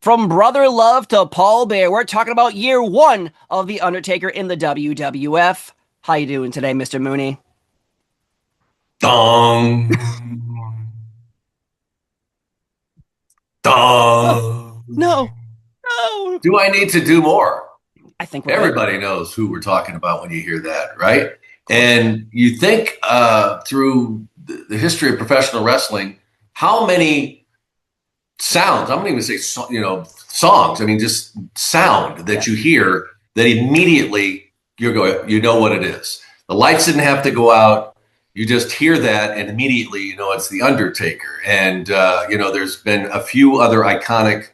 From Brother Love to Paul Bear, we're talking about year one of The Undertaker in the WWF. How you doing today, Mr. Mooney? Dong. Dong. No, no. Do I need to do more? I think we're good. Everybody knows who we're talking about when you hear that, right? Of course. And you think through the history of professional wrestling, how many sounds, I'm not even say, songs, I mean, just sound that Yeah. you hear that immediately you know what it is. The lights didn't have to go out. You just hear that and immediately you know it's The Undertaker. And, there's been a few other iconic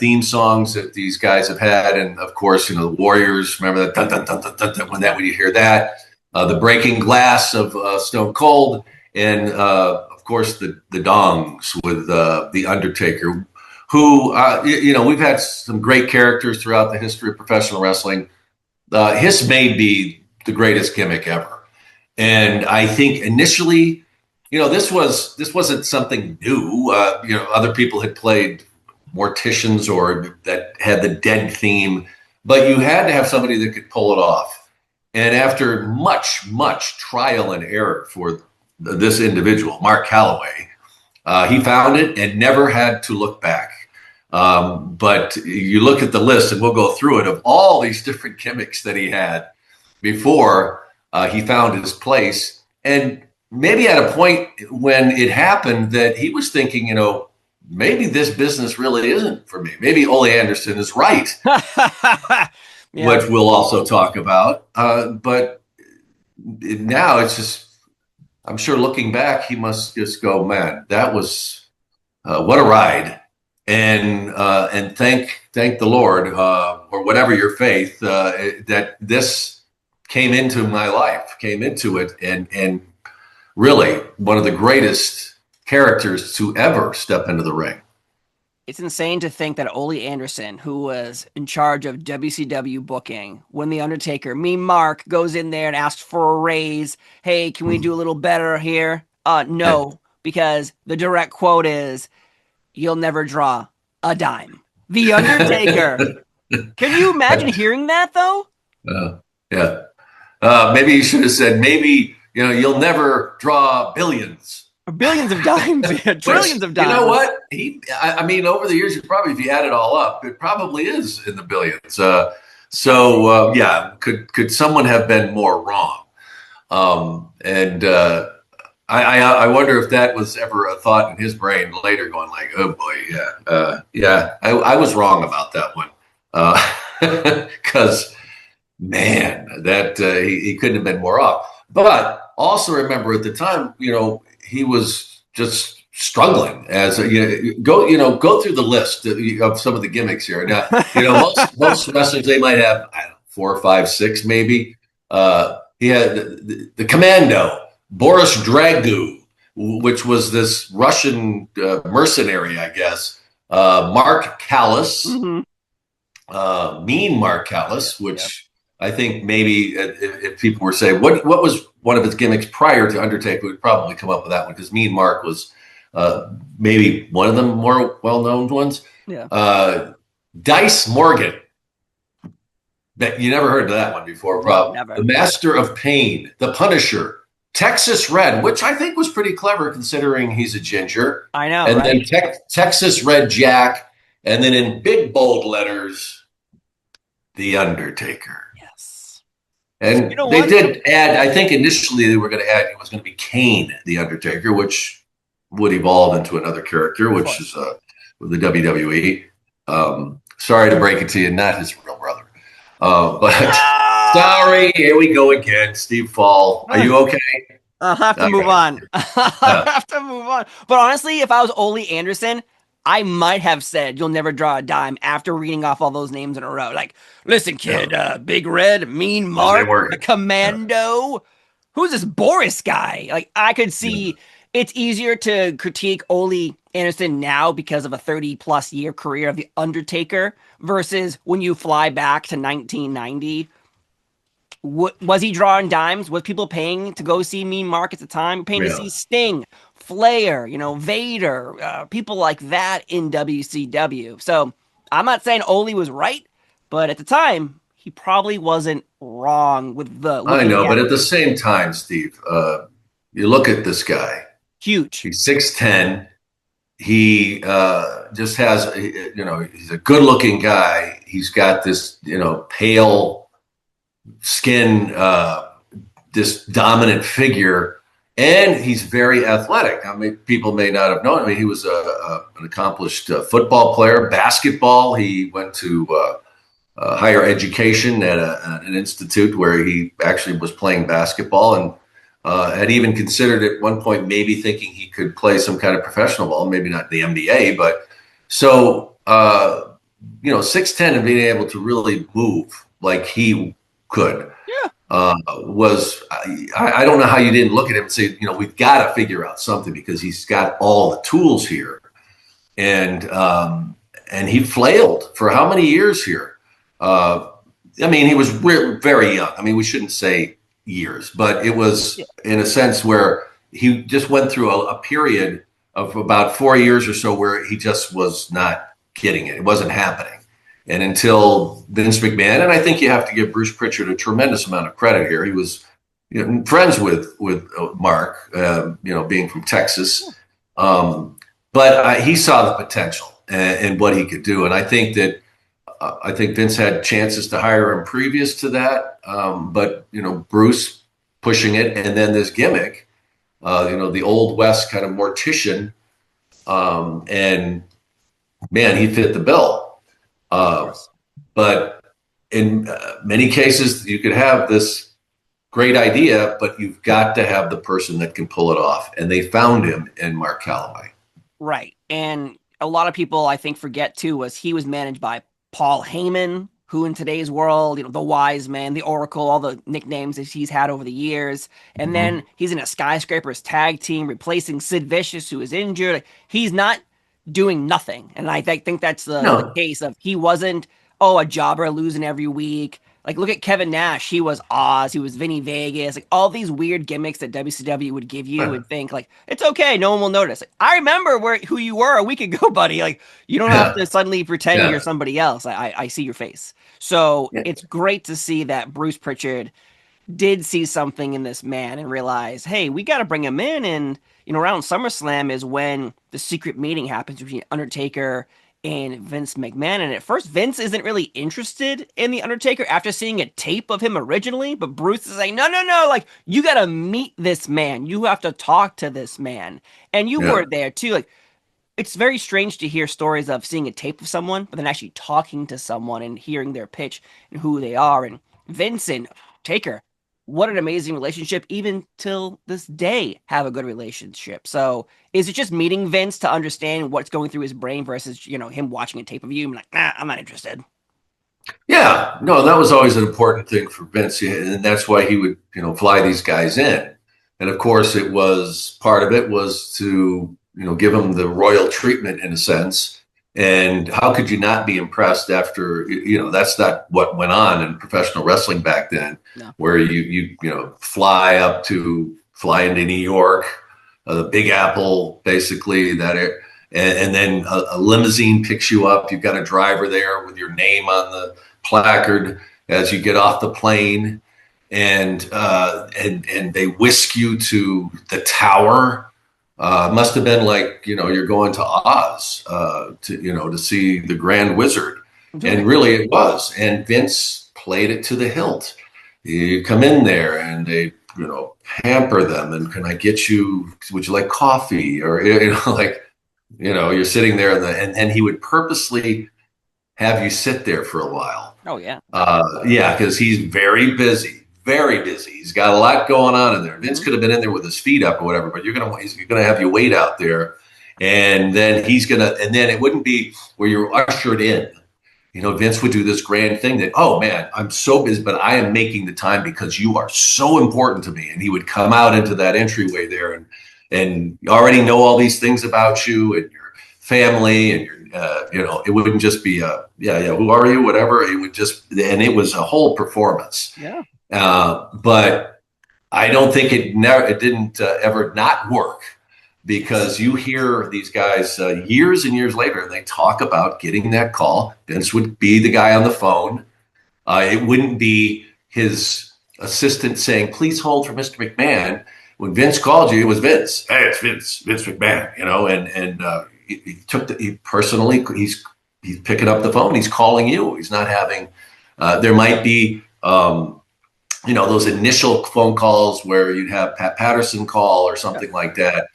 theme songs that these guys have had. And of course, the Warriors, remember that dun, dun, dun, dun, dun, dun, when you hear that, the breaking glass of Stone Cold, and of course the dongs with The Undertaker, who, we've had some great characters throughout the history of professional wrestling. His may be the greatest gimmick ever. And I think initially, this wasn't something new. Other people had played morticians or that had the dead theme, but you had to have somebody that could pull it off. And after much, much trial and error for this individual, Mark Callaway, he found it and never had to look back. But you look at the list, and we'll go through it, of all these different gimmicks that he had before he found his place. And maybe at a point when it happened that he was thinking, maybe this business really isn't for me. Maybe Ole Anderson is right, Yeah. which we'll also talk about. But now it's just, I'm sure looking back, he must just go, man, that was what a ride. And thank the Lord, or whatever your faith, that this came into my life, came into it, and really one of the greatest characters to ever step into the ring. It's insane to think that Ole Anderson, who was in charge of WCW booking, when The Undertaker, me, Mark, goes in there and asks for a raise. Hey, can we do a little better here? No, because the direct quote is, "You'll never draw a dime." The Undertaker. Can you imagine hearing that, though? Yeah. Maybe you should have said, maybe, you'll never draw billions. Billions of dimes, trillions of dimes. You know what? I mean, over the years, if you add it all up, it probably is in the billions. Could someone have been more wrong? I wonder if that was ever a thought in his brain later, going like, oh boy, I was wrong about that one. Because man, that he couldn't have been more off. But also remember, at the time, he was just struggling as go through the list of some of the gimmicks here. Now, most wrestlers, they might have, I don't know, 4 or 5, 6 maybe. He had the Commando, Boris Dragu, which was this Russian mercenary, I guess. Mark Callis, Mean Mark Callis, which I think maybe if people were saying what was one of his gimmicks prior to Undertaker, would probably come up with that one, because Mean Mark was maybe one of the more well-known ones. Yeah. Dice Morgan. Bet you never heard of that one before, probably. No, never. The Master of Pain, the Punisher, Texas Red, which I think was pretty clever considering he's a ginger. I know, and right? then Texas Red Jack, and then in big bold letters, The Undertaker. Yes. And they did add, I think initially they were going to add, it was going to be Kane, The Undertaker, which would evolve into another character, which is with the WWE. Sorry to break it to you, not his real brother. But sorry, here we go again. Steve Fall. Are you okay? I'll have to move on. I'll have to move on. But honestly, if I was Ole Anderson, I might have said, "You'll never draw a dime," after reading off all those names in a row. Like, listen, kid, Big Red, Mean Mark, the Commando. Who's this Boris guy? Like, I could see it's easier to critique Ole Anderson now because of a 30-plus year career of The Undertaker versus when you fly back to 1990 Was he drawing dimes? Was people paying to go see Mean Mark at the time? Paying to Yeah. see Sting, Flair, Vader, people like that in WCW. So I'm not saying Ole was right, but at the time, he probably wasn't wrong with the I looking know, at but at the same time, Steve, you look at this guy. huge. He's 6'10". He just has, he's a good-looking guy. He's got this, pale skin, this dominant figure, and he's very athletic. I mean, people may not have known. I mean, he was an accomplished football player, basketball. He went to higher education at an institute where he actually was playing basketball, and had even considered at one point maybe thinking he could play some kind of professional ball, maybe not the NBA, but so 6'10" and being able to really move like he could was I don't know how you didn't look at him and say, we've got to figure out something because he's got all the tools here, and he flailed for how many years here? I mean, he was very young. I mean, we shouldn't say years, but it was in a sense where he just went through a period of about 4 years or so where he just was not getting it. It wasn't happening. And until Vince McMahon, and I think you have to give Bruce Prichard a tremendous amount of credit here. He was friends with Mark, being from Texas. But he saw the potential and what he could do. And I think that Vince had chances to hire him previous to that, but Bruce pushing it, and then this gimmick, the Old West kind of mortician, and man, he fit the bill. But in many cases, you could have this great idea, but you've got to have the person that can pull it off, and they found him in Mark Callaway. Right, and a lot of people I think forget too was he was managed by Paul Heyman, who in today's world, the wise man, the oracle, all the nicknames that he's had over the years. And then he's in a Skyscrapers tag team replacing Sid Vicious, who is injured. He's not doing nothing. And I think that's the case of he wasn't, a jobber losing every week. Like, look at Kevin Nash. He was Oz. He was Vinny Vegas. Like, all these weird gimmicks that WCW would give you and think, like, it's okay. No one will notice. Like, I remember who you were a week ago, buddy. Like, you don't have to suddenly pretend you're somebody else. I see your face. So it's great to see that Bruce Prichard did see something in this man and realize, hey, we got to bring him in. And, around SummerSlam is when the secret meeting happens between Undertaker and Vince McMahon. And at first, Vince isn't really interested in the Undertaker after seeing a tape of him originally, but Bruce is like, no, like, you got to meet this man. You have to talk to this man. And you were there too. Like, it's very strange to hear stories of seeing a tape of someone, but then actually talking to someone and hearing their pitch and who they are. And Vince and Taker, what an amazing relationship, even till this day, have a good relationship. So is it just meeting Vince to understand what's going through his brain versus, him watching a tape of you and like, nah, I'm not interested? Yeah, no, that was always an important thing for Vince. And that's why he would, fly these guys in. And of course, part of it was to, give them the royal treatment in a sense. And how could you not be impressed after, that's not what went on in professional wrestling back then, where you fly into New York, the Big Apple, basically and then a limousine picks you up. You've got a driver there with your name on the placard as you get off the plane, and they whisk you to the tower. Must have been like, you're going to Oz, to see the Grand Wizard. And really it was. And Vince played it to the hilt. You come in there and they, pamper them. And can I get you, would you like coffee? Or, you're sitting there and he would purposely have you sit there for a while. Oh, yeah. Because he's very busy. Very busy. He's got a lot going on in there. Vince could have been in there with his feet up or whatever, but he's gonna have you wait out there, and then and then it wouldn't be where you're ushered in. Vince would do this grand thing that, oh man, I'm so busy, but I am making the time because you are so important to me. And he would come out into that entryway there and you already know all these things about you and your family and your it wouldn't just be who are you, whatever. It would just, and it was a whole performance. Yeah. But I don't think it didn't ever not work, because you hear these guys years and years later, and they talk about getting that call. Vince would be the guy on the phone. It wouldn't be his assistant saying, "Please hold for Mr. McMahon." When Vince called you, it was Vince. Hey, it's Vince McMahon, and he personally, he's picking up the phone. He's calling you. He's not having. There might be. Those initial phone calls where you'd have Pat Patterson call or something like that.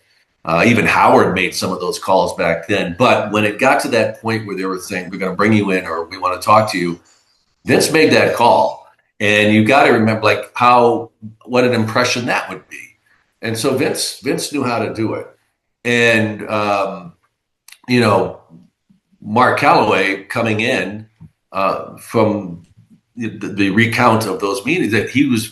Even Howard made some of those calls back then. But when it got to that point where they were saying, "We're going to bring you in," or "We want to talk to you," Vince made that call. And you got to remember what an impression that would be. And so Vince knew how to do it. And, Mark Callaway coming in from the recount of those meetings, that he was,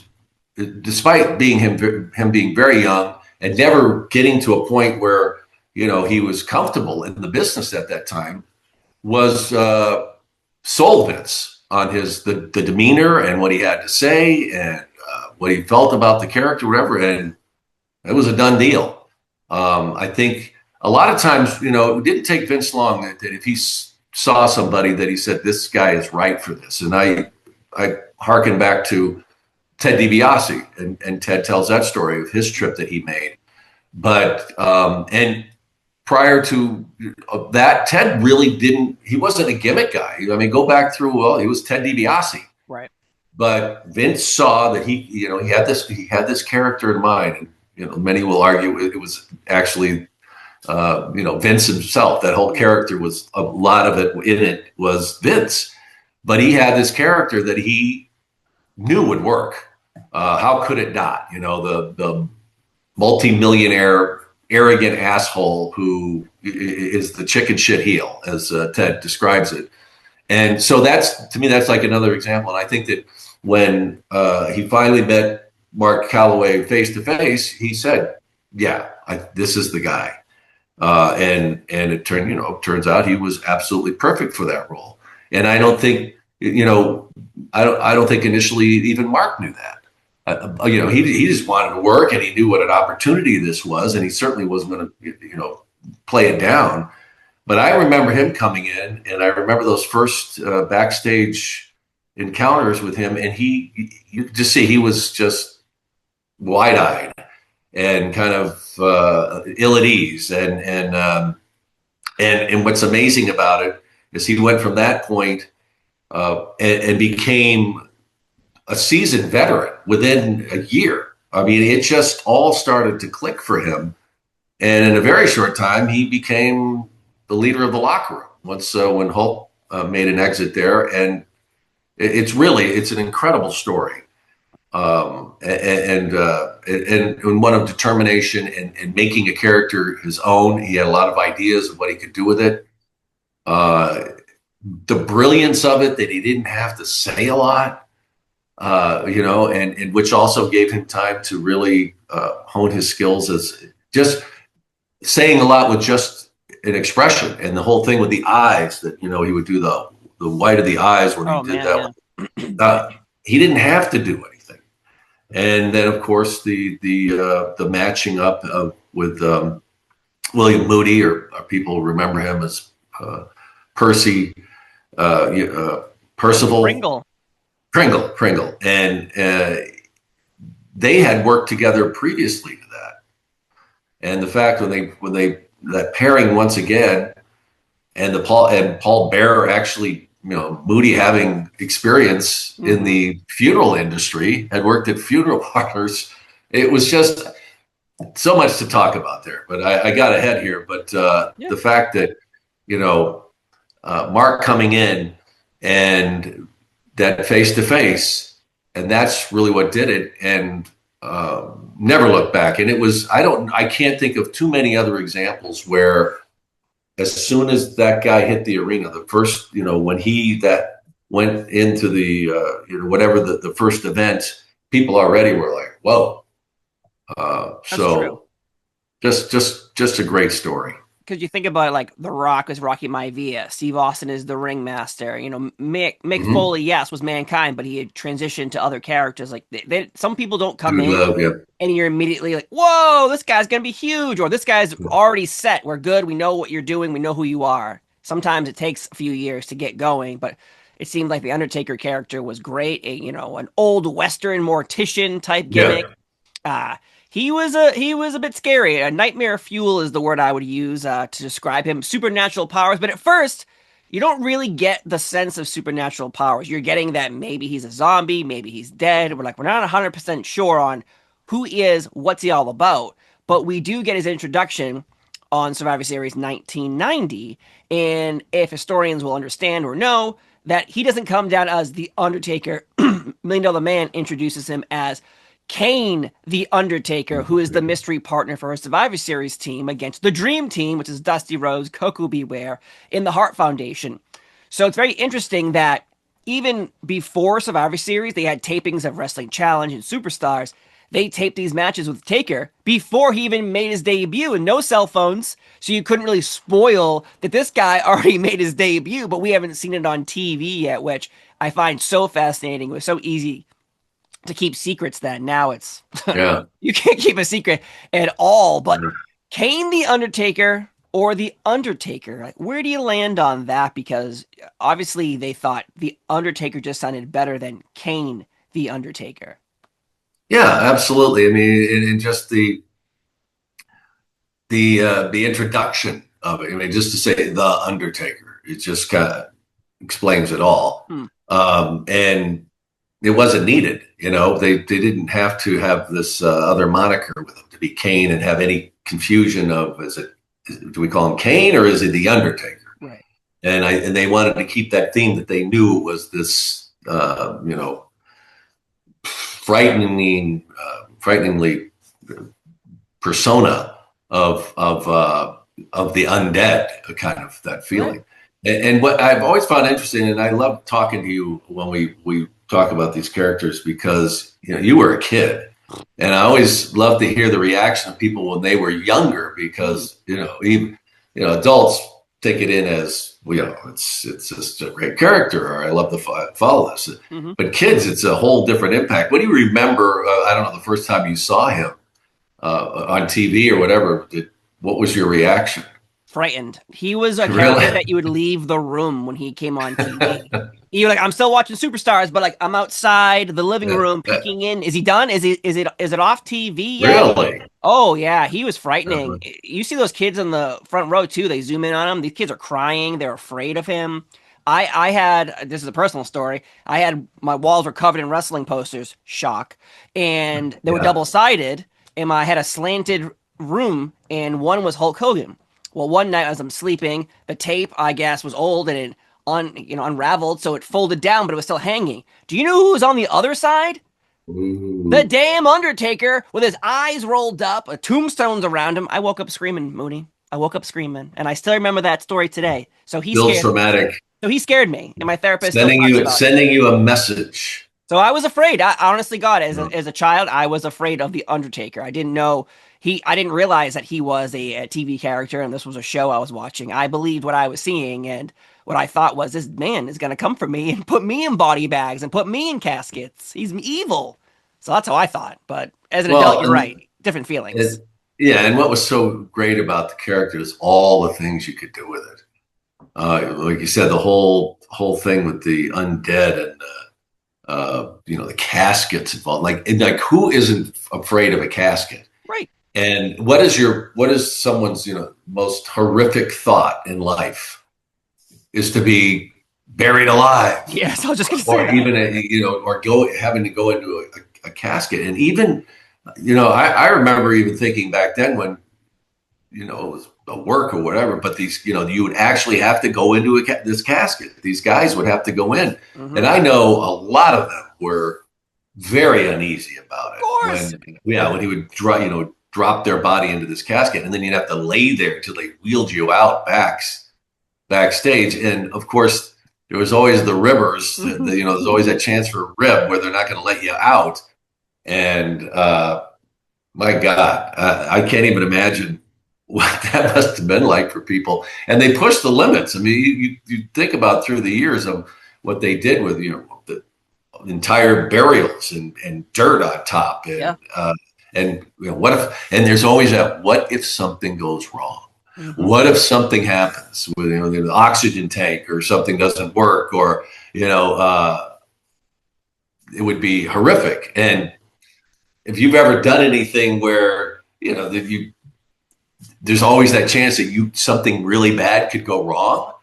despite being him being very young and never getting to a point where he was comfortable in the business at that time, was sold Vince on the demeanor and what he had to say and what he felt about the character, whatever, and it was a done deal. I think a lot of times, it didn't take Vince long that if he saw somebody that he said, "This guy is right for this," and I harken back to Ted DiBiase, and Ted tells that story of his trip that he made. But and prior to that, Ted really he wasn't a gimmick guy. I mean, go back through, he was Ted DiBiase. Right. But Vince saw that he had this character in mind, and many will argue it was actually Vince himself. That whole character was, a lot of it in it was Vince. But he had this character that he knew would work. How could it not? The multi-millionaire, arrogant asshole who is the chicken shit heel, as Ted describes it. And so to me, that's like another example. And I think that when he finally met Mark Callaway face to face, he said, "Yeah, this is the guy." And it turns out he was absolutely perfect for that role. And I don't think, I don't think initially even Mark knew that. He just wanted to work, and he knew what an opportunity this was, and he certainly wasn't going to, play it down. But I remember him coming in, and I remember those first backstage encounters with him, and you could just see he was just wide-eyed and kind of ill at ease, and what's amazing about it is he went from that point and became a seasoned veteran within a year. I mean, it just all started to click for him, and in a very short time, he became the leader of the locker room. Once when Hulk made an exit there, and it's an incredible story. And one of determination and making a character his own. He had a lot of ideas of what he could do with it. The brilliance of it, that he didn't have to say a lot, and which also gave him time to really hone his skills as just saying a lot with just an expression, and the whole thing with the eyes that, he would do the white of the eyes when he did that. Yeah. He didn't have to do anything. And then, of course, the matching up with William Mooney, or people remember him as Percival Pringle, and they had worked together previously to that. And the fact when they that pairing once again, and Paul Bearer actually, Mooney, having experience in the funeral industry, had worked at funeral parlors. It was just so much to talk about there, but I got ahead here. But the fact that, Mark coming in and that face to face, and that's really what did it, and never looked back. And it was, I can't think of too many other examples where, as soon as that guy hit the arena, the first, when that went into the, whatever the first event, people already were like, whoa. So true. Just a great story. because you think about it, like The Rock was Rocky Maivia, Steve Austin is the Ringmaster. You know, Mick Foley, yes, was Mankind, but he had transitioned to other characters. Like some people don't come Dude in Love, yeah. and you're immediately like, whoa, this guy's gonna be huge, or this guy's already set. We're good. We know what you're doing. We know who you are. Sometimes it takes a few years to get going, but it seemed like the Undertaker character was great. An old Western mortician type Yeah. gimmick. He was a bit scary. A nightmare fuel is the word I would use to describe him. Supernatural powers, but at first you don't really get the sense of supernatural powers. You're getting that maybe he's a zombie, maybe he's dead. We're not 100% sure on who he is, what's he all about. But we do get his introduction on Survivor Series 1990, and if historians will understand or know that he doesn't come down as the Undertaker. Million Dollar Man introduces him as Kane, the Undertaker, who is the mystery partner for her Survivor Series team against the Dream Team, which is Dusty Rhodes, Koko B. Ware, in the Hart Foundation. So it's very interesting that even before Survivor Series, they had tapings of Wrestling Challenge and Superstars. They taped these matches with Taker before he even made his debut, and no cell phones, so you couldn't really spoil that this guy already made his debut, but we haven't seen it on TV yet, which I find so fascinating. It was so easy to keep secrets then. Now it's you can't keep a secret at all. But Kane the Undertaker or the Undertaker, like, where do you land on that? Because obviously they thought the Undertaker just sounded better than Kane the Undertaker. Yeah, absolutely. I mean, and just the introduction of it. I mean, just to say the Undertaker, it just kind of explains it all. And it wasn't needed. They didn't have to have this other moniker with him to be Kane and have any confusion of do we call him Kane or is he the Undertaker? Right. And they wanted to keep that theme that they knew was this frighteningly persona of the undead, kind of that feeling. Right. And what I've always found interesting, and I love talking to you when we talk about these characters, because you were a kid, and I always love to hear the reaction of people when they were younger, because even adults take it in as it's just a great character, or I love to follow this. But kids, it's a whole different impact. What do you remember? I don't know, the first time you saw him on TV or whatever. What was your reaction? Frightened. He was a character that you would leave the room when he came on TV. You're like, I'm still watching Superstars, but like I'm outside the living room peeking in. Is he done? Is it off TV yet? Really? Oh yeah, he was frightening. You see those kids in the front row too. They zoom in on him. These kids are crying. They're afraid of him. I had, this is a personal story. My walls were covered in wrestling posters. Shock. And they were double-sided. And I had a slanted room, and one was Hulk Hogan. Well, one night as I'm sleeping, the tape, I guess, was old and it unraveled, so it folded down, but it was still hanging. Do you know who was on the other side? Ooh. The damn Undertaker with his eyes rolled up, tombstones around him. I woke up screaming, Mooney. I woke up screaming, and I still remember that story today. So he still traumatic. So he scared me, and my therapist sending you a message. So I was afraid. I honestly, God, as a child, I was afraid of the Undertaker. I didn't know I didn't realize that he was a TV character and this was a show I was watching. I believed what I was seeing, and what I thought was, this man is going to come for me and put me in body bags and put me in caskets. He's evil. So that's how I thought. But as an adult, you're right. Different feelings. And what was so great about the character is all the things you could do with it. Like you said, the whole thing with the undead and the caskets involved. Like who isn't afraid of a casket? Right. And what is someone's most horrific thought in life is to be buried alive. Yes, I was just going to say that. Even having to go into a casket. And even I remember even thinking back then when it was a work or whatever, but these you would actually have to go into this casket. These guys would have to go in, and I know a lot of them were very uneasy about it. Of course. When he would drop their body into this casket, and then you'd have to lay there until they wheeled you out backstage. And of course, there was always the ribbers. There's always that chance for a rib where they're not going to let you out. And my God, I can't even imagine what that must have been like for people. And they pushed the limits. I mean, you think about through the years of what they did with, the entire burials and dirt on top. And what if, and there's always that, what if something goes wrong? Mm-hmm. What if something happens with, the oxygen tank or something doesn't work, or, it would be horrific. And if you've ever done anything where, there's always that chance that something really bad could go wrong,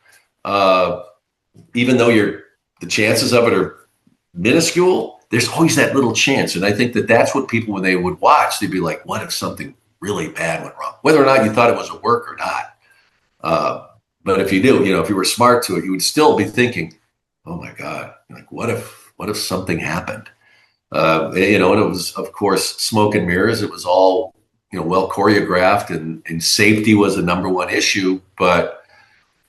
even though the chances of it are minuscule. There's always that little chance, and I think that's what people, when they would watch, they'd be like, "What if something really bad went wrong?" Whether or not you thought it was a work or not, but if you knew, if you were smart to it, you would still be thinking, "Oh my God, like what if something happened?" And it was, of course, smoke and mirrors. It was all well choreographed, and safety was the number one issue, but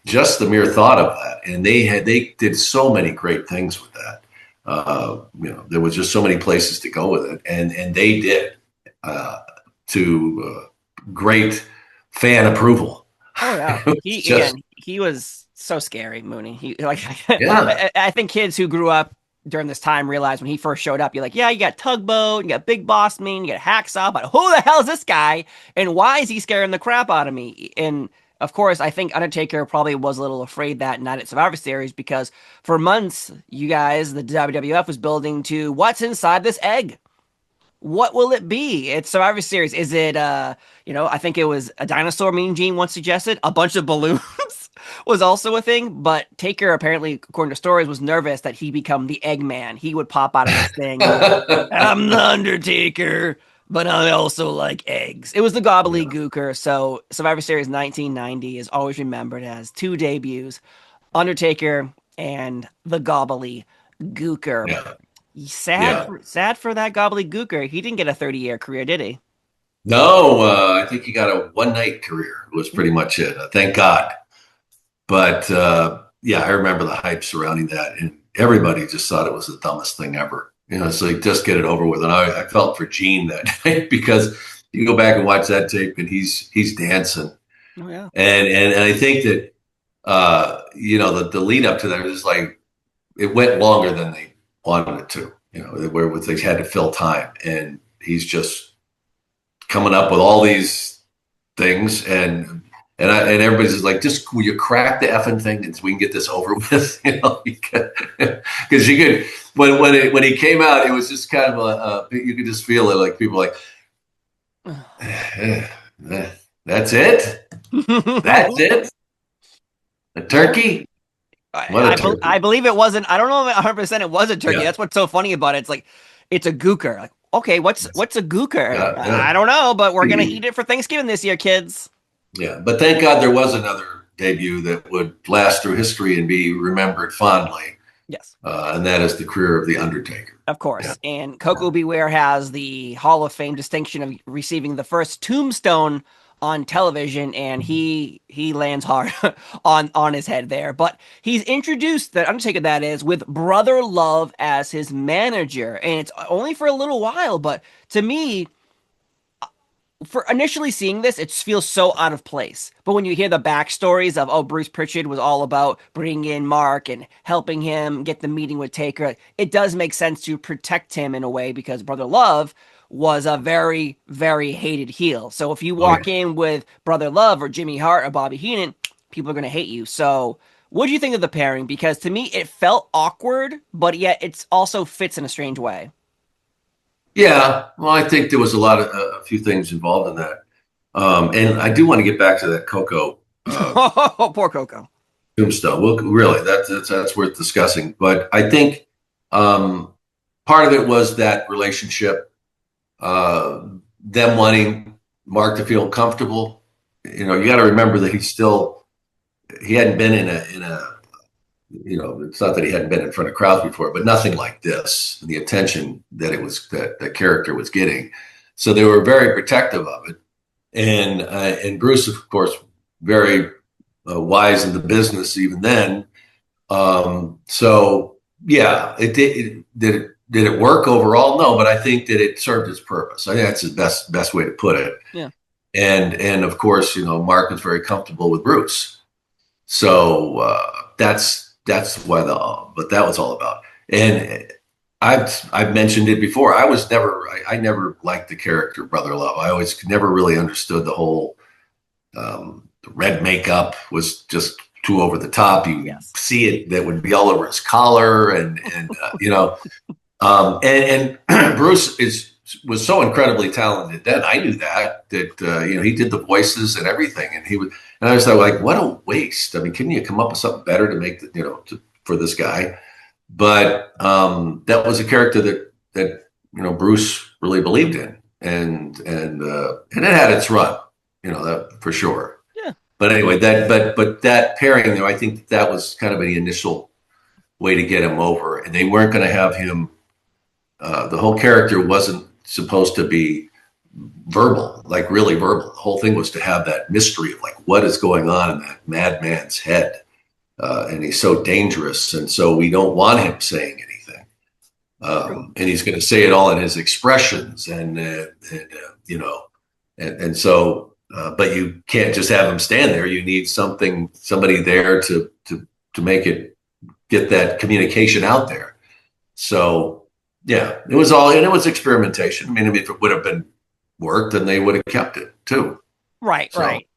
just the mere thought of that, and they did so many great things with that. There was just so many places to go with it, and they did to great fan approval. Oh yeah, he was so scary, Mooney. Yeah. I think kids who grew up during this time realized when he first showed up, you're like, yeah, you got Tugboat, you got Big Boss Man, you got Hacksaw, but who the hell is this guy? And why is he scaring the crap out of me? And of course, I think Undertaker probably was a little afraid that night at Survivor Series, because for months, you guys, the WWF was building to what's inside this egg. What will it be? It's Survivor Series. Is it, I think it was a dinosaur, Mean Gene once suggested. A bunch of balloons was also a thing, but Taker apparently, according to stories, was nervous that he become the Eggman. He would pop out of this thing. I'm the Undertaker, but I also like eggs. It was the Gobbledy Gooker. So Survivor Series 1990 is always remembered as two debuts, Undertaker and the Gobbledy Gooker. Yeah. Sad for that Gobbledy Gooker. He didn't get a 30-year career, did he? No, I think he got a one-night career. Was pretty much it. Thank God. But I remember the hype surrounding that, and everybody just thought it was the dumbest thing ever. So just get it over with. And I felt for Gene that night, because you go back and watch that tape, and he's dancing. Oh yeah. And I think that the lead up to that was like, it went longer than they wanted it to. Where they had to fill time, and he's just coming up with all these things, and everybody's just like, just will you crack the effing thing and so we can get this over with, because you could, when he came out, it was just kind of you could just feel it, like people like, that's it, a turkey. I believe it wasn't. I don't know if 100% it was a turkey. Yeah. That's what's so funny about it. It's like, it's a gooker. Like, okay, what's a gooker? Yeah. I don't know, but we're gonna eat it for Thanksgiving this year, kids. Yeah, but thank God there was another debut that would last through history and be remembered fondly. Yes, and that is the career of the Undertaker. Of course, yeah. And Coco Beware has the Hall of Fame distinction of receiving the first Tombstone on television, and he lands hard on his head there. But he's introduced, the Undertaker that is, with Brother Love as his manager, and it's only for a little while, but to me, for initially seeing this, it feels so out of place. But when you hear the backstories of, Bruce Prichard was all about bringing in Mark and helping him get the meeting with Taker, it does make sense to protect him in a way, because Brother Love was a very, very hated heel. So if you walk in with Brother Love or Jimmy Hart or Bobby Heenan, people are going to hate you. So what do you think of the pairing? Because to me, it felt awkward, but yet it also fits in a strange way. Yeah, well, I think there was a few things involved in that. And I do want to get back to that Coco. Poor Coco. Tombstone. Well, really, that's worth discussing. But I think part of it was that relationship, them wanting Mark to feel comfortable. You got to remember that he hadn't been in a it's not that he hadn't been in front of crowds before, but nothing like this, the attention that that character was getting. So they were very protective of it. And Bruce, of course, very wise in the business even then. So yeah, did it work overall? No, but I think that it served its purpose. I think that's the best way to put it. Yeah. and of course, Mark was very comfortable with Bruce. So that's why but that was all about. And I've mentioned it before. I never liked the character Brother Love. I always never really understood the whole the red makeup was just too over the top. You see it, that would be all over his collar, and and Bruce was so incredibly talented then. I knew that he did the voices and everything, and I was like, what a waste. I mean, couldn't you come up with something better to make for this guy? But that was a character that Bruce really believed in, and it had its run, that for sure. Yeah. But anyway, but that pairing there, I think that was kind of the initial way to get him over, and they weren't going to have him. The whole character wasn't supposed to be verbal, like really verbal. The whole thing was to have that mystery of like what is going on in that madman's head, and he's so dangerous, and so we don't want him saying anything, and he's going to say it all in his expressions, and so. But you can't just have him stand there. You need somebody there to get that communication out there. So yeah, it was experimentation. I mean, if it would have been worked, then they would have kept it too. Right.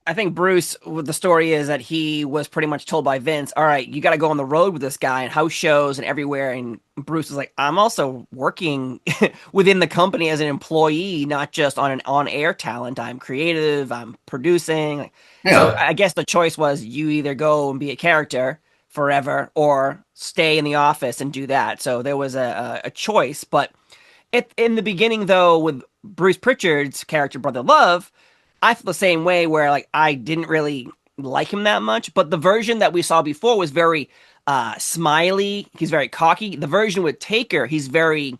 I think Bruce, the story is that he was pretty much told by Vince, all right, you got to go on the road with this guy and house shows and everywhere. And Bruce was like, I'm also working within the company as an employee, not just on an on-air talent. I'm creative, I'm producing. Yeah. So I guess the choice was you either go and be a character forever or stay in the office and do that. So there was a choice. But in the beginning, though, with Bruce Prichard's character, Brother Love, I feel the same way where like I didn't really like him that much, but the version that we saw before was very smiley. He's very cocky. The version with Taker, he's very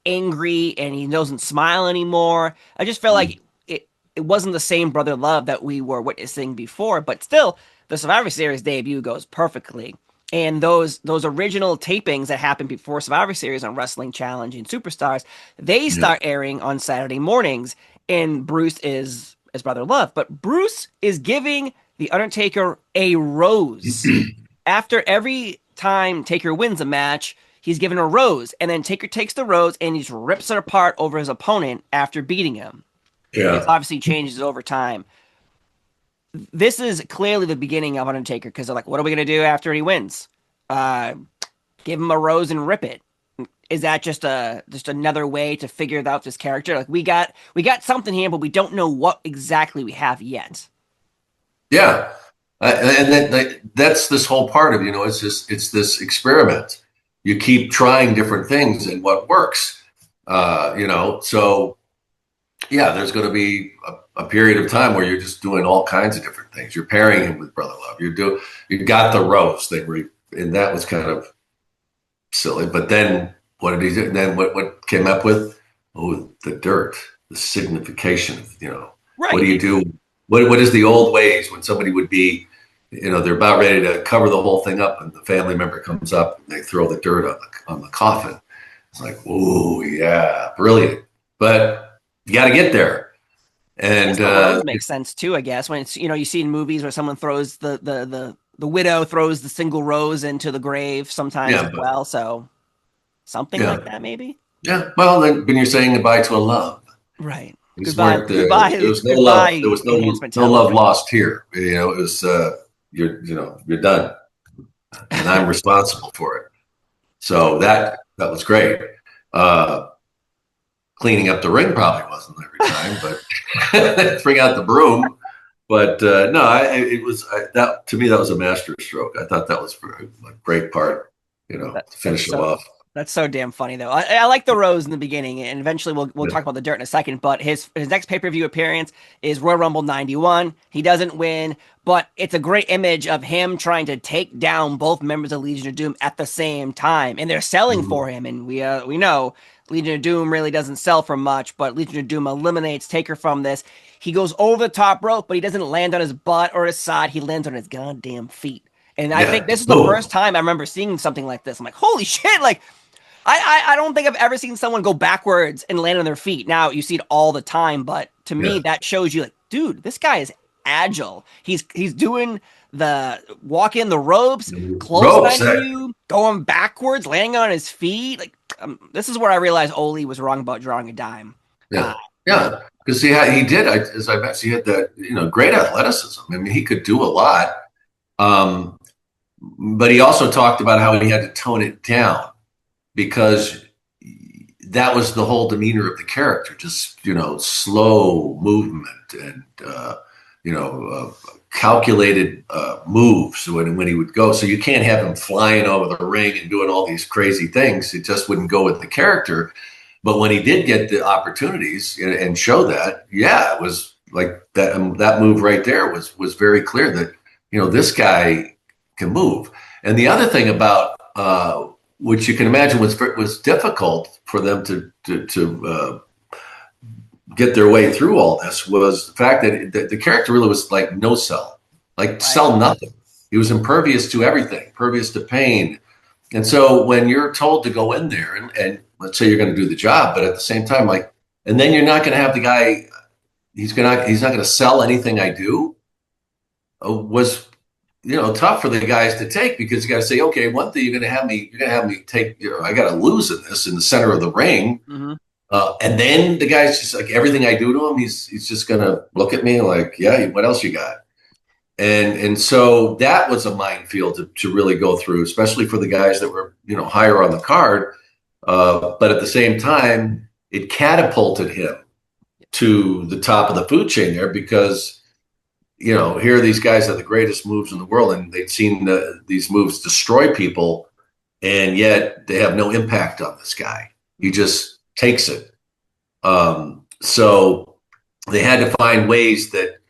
angry and he doesn't smile anymore. I just felt like it wasn't the same Brother Love that we were witnessing before, but still the Survivor Series debut goes perfectly. And those original tapings that happened before Survivor Series on Wrestling Challenge and Superstars, they start airing on Saturday mornings, and Bruce is Brother Love. But Bruce is giving The Undertaker a rose. After every time Taker wins a match, he's given a rose. And then Taker takes the rose and he just rips it apart over his opponent after beating him. Yeah. It obviously changes over time. This is clearly the beginning of Undertaker because they're like, what are we going to do after he wins? Give him a rose and rip it. Is that just another way to figure out this character? Like we got something here, but we don't know what exactly we have yet. Yeah, and that's this whole part of it's this experiment. You keep trying different things and what works. So yeah, there's going to be a period of time where you're just doing all kinds of different things. You're pairing him with Brother Love. You got the rose thing, and that was kind of silly. But then what did he do? And then what came up with? Oh, the dirt, the signification. Right. What do you do? What is the old ways when somebody would be, they're about ready to cover the whole thing up, and the family member comes up and they throw the dirt on the coffin. It's like, oh yeah, brilliant. But you got to get there. And the rose makes sense too, I guess. When it's you see in movies where someone throws the widow throws the single rose into the grave sometimes as well. So something like that, maybe. Yeah. Well, then when you're saying goodbye to a love, right? Goodbye. There was no love. There was no love lost here. It was you're done, and I'm responsible for it. So that was great. Cleaning up the ring probably wasn't every time, but bring out the broom. But no, it was that to me that was a master stroke. I thought that was a great part, to finish it off. That's so damn funny though. I like the rose in the beginning, and eventually we'll talk about the dirt in a second. But his next pay-per-view appearance is Royal Rumble '91. He doesn't win, but it's a great image of him trying to take down both members of Legion of Doom at the same time, and they're selling for him. And we know Legion of Doom really doesn't sell for much, but Legion of Doom eliminates Taker from this. He goes over the top rope, but he doesn't land on his butt or his side. He lands on his goddamn feet. And I think this is the first time I remember seeing something like this. I'm like, holy shit! Like, I don't think I've ever seen someone go backwards and land on their feet. Now you see it all the time, but to me that shows you like, dude, this guy is agile. He's doing the walking the ropes, Ropes. clotheslining you, going backwards, landing on his feet. Like this is where I realized Ole was wrong about drawing a dime. Yeah, yeah. Because he did. As I mentioned, he had that great athleticism. I mean, he could do a lot. But he also talked about how he had to tone it down because that was the whole demeanor of the character, just slow movement and calculated moves when he would go. So you can't have him flying over the ring and doing all these crazy things. It just wouldn't go with the character. But when he did get the opportunities and show that, yeah, it was like that move right there was very clear that this guy can move. And the other thing about which you can imagine was difficult for them to get their way through all this was the fact that the character really was like no sell, like sell nothing. He was impervious to everything, impervious to pain. And so when you're told to go in there and let's say you're going to do the job, but at the same time, and then you're not going to have the guy, he's not going to sell anything I do, was tough for the guys to take because you got to say, okay, one thing you're going to have me take, I got to lose in the center of the ring. Mm-hmm. And then the guy's just like, everything I do to him, he's just going to look at me like, yeah, what else you got? And so that was a minefield to really go through, especially for the guys that were, higher on the card. But at the same time, it catapulted him to the top of the food chain there because, here these guys have the greatest moves in the world and they'd seen these moves destroy people. And yet they have no impact on this guy. He just takes it. So they had to find ways that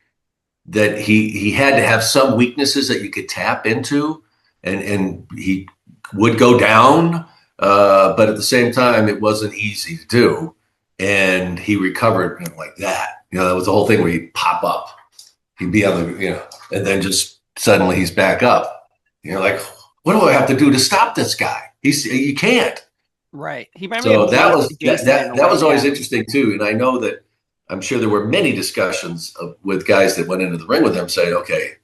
he had to have some weaknesses that you could tap into and he would go down. But at the same time, it wasn't easy to do. And he recovered like that. That was the whole thing where he'd pop up. He'd be able to, and then just suddenly he's back up. You're like, what do I have to do to stop this guy? You can't. Right. So that was always interesting too. And I know that I'm sure there were many discussions with guys that went into the ring with him saying, okay,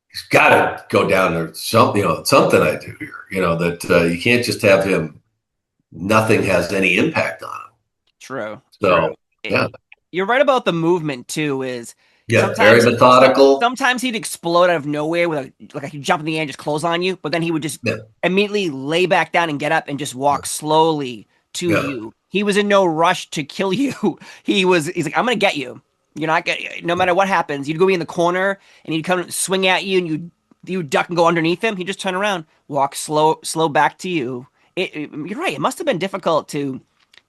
he's got to go down there. Something I do here, that you can't just have him. Nothing has any impact on him. True. So, yeah. You're right about the movement too very methodical. Sometimes he'd explode out of nowhere with he'd jump in the air and just close on you, but then he would just immediately lay back down and get up and just walk slowly to you. He was in no rush to kill you. He's like, I'm gonna get you. You're not getting, no matter what happens. You'd go be in the corner and he'd come swing at you and you duck and go underneath him. He'd just turn around, walk slow back to you. You're right. It must have been difficult to,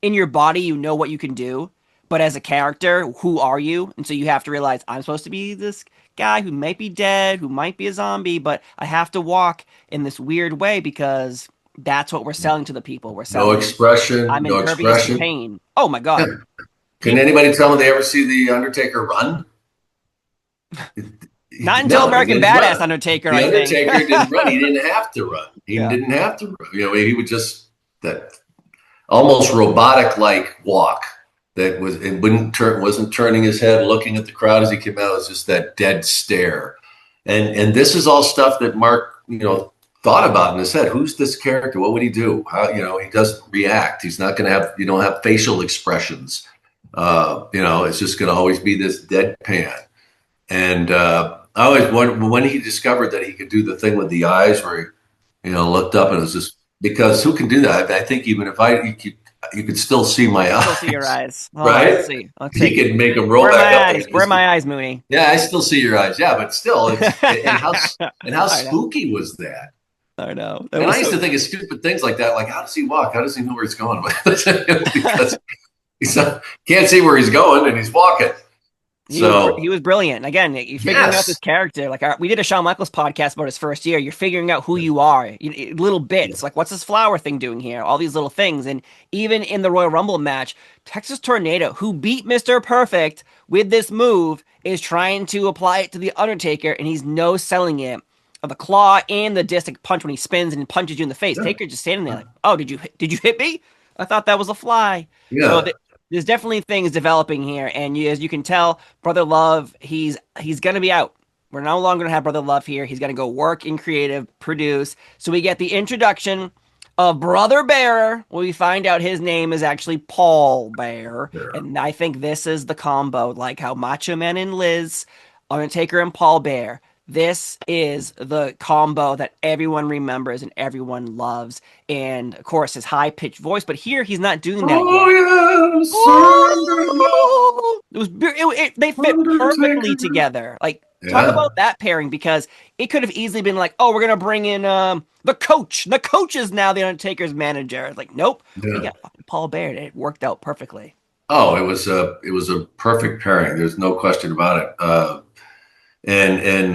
in your body, what you can do. But as a character, who are you? And so you have to realize I'm supposed to be this guy who might be dead, who might be a zombie, but I have to walk in this weird way because that's what we're selling to the people. We're selling. No expression. I'm no impervious expression. to pain. Oh my God. Can anybody tell me they ever see the Undertaker run? Not until American Badass run. Undertaker. The Undertaker didn't run. He didn't have to run. He didn't have to run. He would just that almost robotic-like walk. That wasn't turning his head, looking at the crowd as he came out. It was just that dead stare, and this is all stuff that Mark, thought about in his head. Who's this character? What would he do? How, he doesn't react. He's not going to have, don't have facial expressions. It's just going to always be this deadpan. And I always wondered when he discovered that he could do the thing with the eyes, where he, looked up and it was just because who can do that? I think even if you could still see my eyes. Still see your eyes. Oh, right? Let's see. He could make them roll back up. Where are my eyes, Mooney? Yeah, I still see your eyes. Yeah, but still, and how spooky was that? I know. And I used to think of stupid things like that. Like, how does he walk? How does he know where he's going? Because can't see where he's going, and he's walking. He was brilliant. Again, you figuring out this character. Like we did a Shawn Michaels podcast about his first year. You're figuring out who you are. Little bits. Like, what's this flower thing doing here? All these little things. And even in the Royal Rumble match, Texas Tornado, who beat Mr. Perfect with this move, is trying to apply it to the Undertaker, and he's no selling it. The claw and the disc punch when he spins and punches you in the face. Taker just standing there like, oh, did you hit me? I thought that was a fly. Yeah. So there's definitely things developing here, and as you can tell, Brother Love, he's gonna be out. We're no longer gonna have Brother Love here. He's gonna go work in creative, produce. So we get the introduction of Brother Bearer, where we find out his name is actually Paul Bear, Sure. and I think this is the combo, like how Macho Man and Liz, Undertaker and Paul Bear. This is the combo that everyone remembers and everyone loves, and of course his high pitched voice. But here he's not doing that Oh yet. yes, It was they fit perfectly Undertaker. together. Like talk Yeah, about that pairing because it could have easily been like, oh, we're gonna bring in the coach. The coach is now the Undertaker's manager. It's like, nope, we yeah. got fucking Paul Bear. It worked out perfectly. Oh, it was a perfect pairing. There's no question about it. And